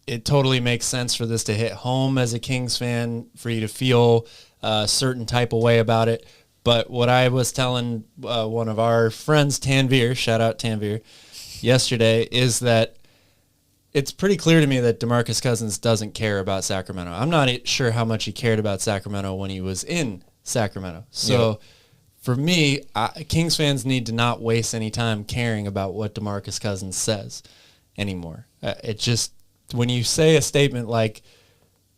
it totally makes sense for this to hit home as a Kings fan, for you to feel a certain type of way about it. But what I was telling one of our friends, Tanvir, shout out Tanvir, yesterday, is that it's pretty clear to me that DeMarcus Cousins doesn't care about Sacramento. I'm not sure how much he cared about Sacramento when he was in Sacramento. So for me, Kings fans need to not waste any time caring about what DeMarcus Cousins says anymore. It just, when you say a statement like,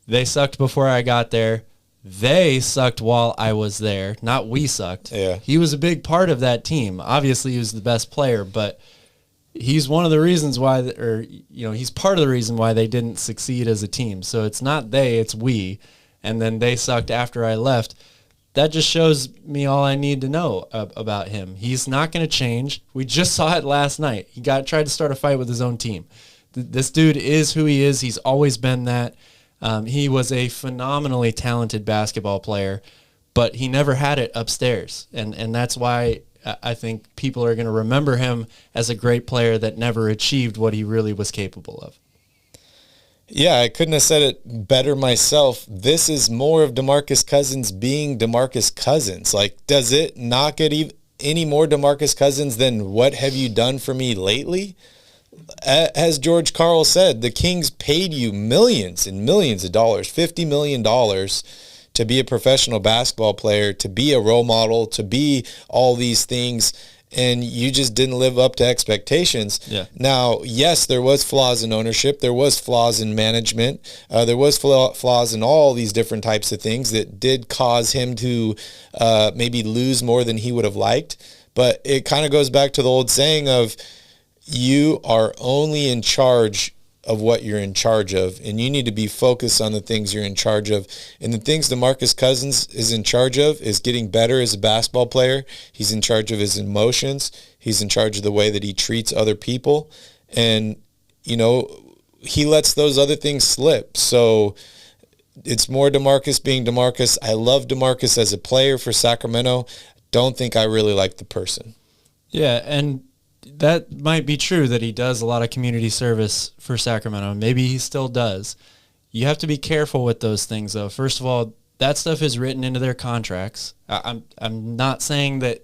they sucked before I got there, they sucked while I was there, not we sucked. Yeah. He was a big part of that team. Obviously, he was the best player, but he's one of the reasons why, he's part of the reason why they didn't succeed as a team. So it's not they, it's we. And then they sucked after I left. That just shows me all I need to know about him. He's not going to change. We just saw it last night. He tried to start a fight with his own team. This dude is who he is. He's always been that. He was a phenomenally talented basketball player, but he never had it upstairs. And that's why I think people are going to remember him as a great player that never achieved what he really was capable of. Yeah, I couldn't have said it better myself. This is more of DeMarcus Cousins being DeMarcus Cousins. Like, does it not get any more DeMarcus Cousins than what have you done for me lately? As George Karl said, the Kings paid you millions and millions of dollars, $50 million to be a professional basketball player, to be a role model, to be all these things. and you just didn't live up to expectations. Yeah. Now, yes, there was flaws in ownership. There was flaws in management. There was flaws in all these different types of things that did cause him to maybe lose more than he would have liked. But it kind of goes back to the old saying of, you are only in charge of what you're in charge of, and you need to be focused on the things you're in charge of. And the things DeMarcus Cousins is in charge of is getting better as a basketball player. He's in charge of his emotions. He's in charge of the way that he treats other people. And, you know, he lets those other things slip. So it's more DeMarcus being DeMarcus. I love DeMarcus as a player for Sacramento. Don't think I really like the person. Yeah, and that might be true that he does a lot of community service for Sacramento. Maybe he still does. You have to be careful with those things, though. First of all, that stuff is written into their contracts. I'm not saying that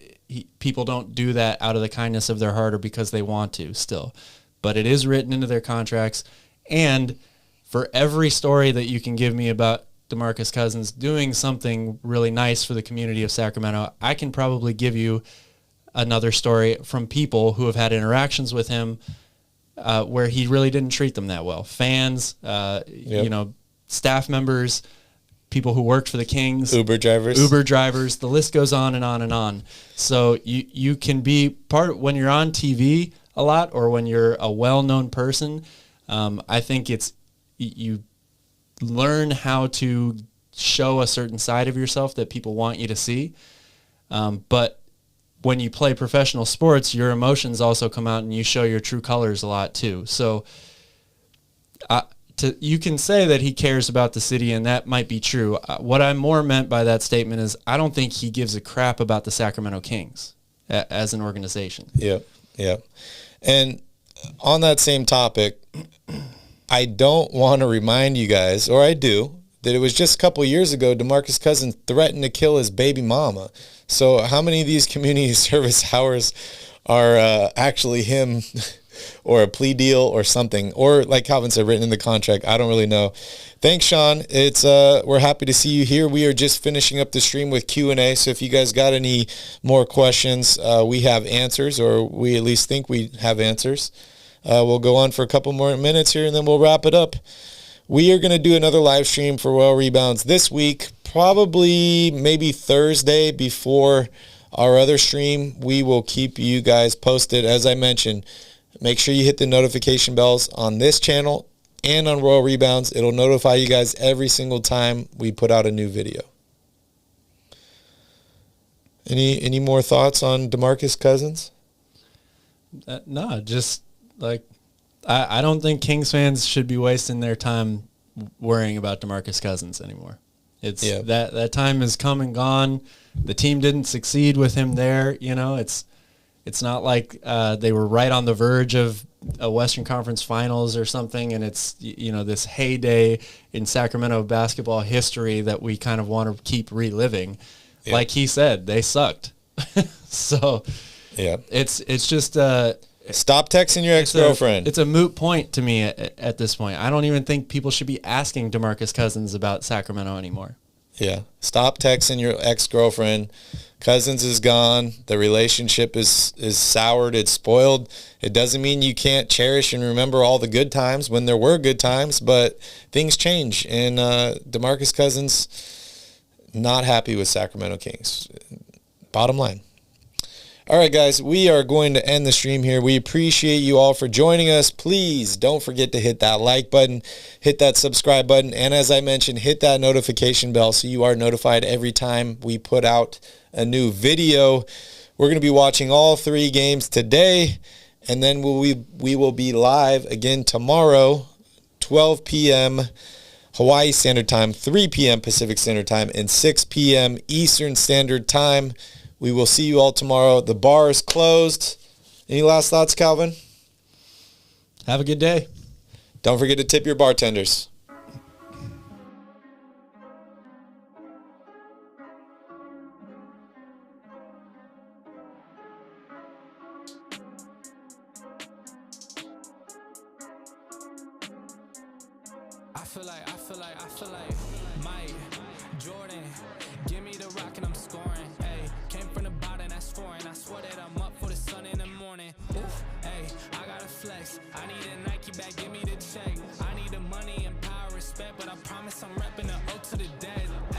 people don't do that out of the kindness of their heart or because they want to still, but it is written into their contracts. And for every story that you can give me about DeMarcus Cousins doing something really nice for the community of Sacramento, I can probably give you another story from people who have had interactions with him where he really didn't treat them that well. Fans, you know, staff members, people who worked for the Kings, Uber drivers, the list goes on and on and on. So you can be when you're on TV a lot or when you're a well-known person, I think you learn how to show a certain side of yourself that people want you to see. But when you play professional sports, your emotions also come out and you show your true colors a lot too. So you can say that he cares about the city, and that might be true. What I more meant by that statement is I don't think he gives a crap about the Sacramento Kings as an organization. Yeah. And on that same topic, I don't want to remind you guys, or I do, that it was just a couple of years ago DeMarcus Cousins threatened to kill his baby mama. So how many of these community service hours are actually him or a plea deal or something? Or like Calvin said, written in the contract. I don't really know. Thanks, Sean. It's we're happy to see you here. We are just finishing up the stream with Q&A. So if you guys got any more questions, we have answers, or we at least think we have answers. We'll go on for a couple more minutes here, and then we'll wrap it up. We are going to do another live stream for Royal Rebounds this week, probably maybe Thursday before our other stream. We will keep you guys posted. As I mentioned, make sure you hit the notification bells on this channel and on Royal Rebounds. It'll notify you guys every single time we put out a new video. Any more thoughts on DeMarcus Cousins? No, just like I don't think Kings fans should be wasting their time worrying about DeMarcus Cousins anymore. That time has come and gone. The team didn't succeed with him there. You know, it's not like they were right on the verge of a Western Conference Finals or something, and it's, you know, this heyday in Sacramento basketball history that we kind of want to keep reliving. Yeah. Like he said, they sucked. So yeah, it's just stop texting your ex-girlfriend. It's a moot point to me at this point. I don't even think people should be asking DeMarcus Cousins about Sacramento anymore. Yeah. Stop texting your ex-girlfriend. Cousins is gone. The relationship is soured. It's spoiled. It doesn't mean you can't cherish and remember all the good times when there were good times, but things change. And DeMarcus Cousins, not happy with Sacramento Kings. Bottom line. All right, guys, we are going to end the stream here. We appreciate you all for joining us. Please don't forget to hit that like button, hit that subscribe button, and as I mentioned, hit that notification bell so you are notified every time we put out a new video. We're going to be watching all 3 games today, and then we will be live again tomorrow, 12 p.m. Hawaii Standard Time, 3 p.m. Pacific Standard Time, and 6 p.m. Eastern Standard Time. We will see you all tomorrow. The bar is closed. Any last thoughts, Calvin? Have a good day. Don't forget to tip your bartenders. I feel like Mike Jordan, give me the rock and I'm scoring. Hey, came from the bottom, that's foreign. I swear that I'm up for the Paris. I need a Nike bag, give me the check. I need the money and power, respect, but I promise I'm repping the O to the dead.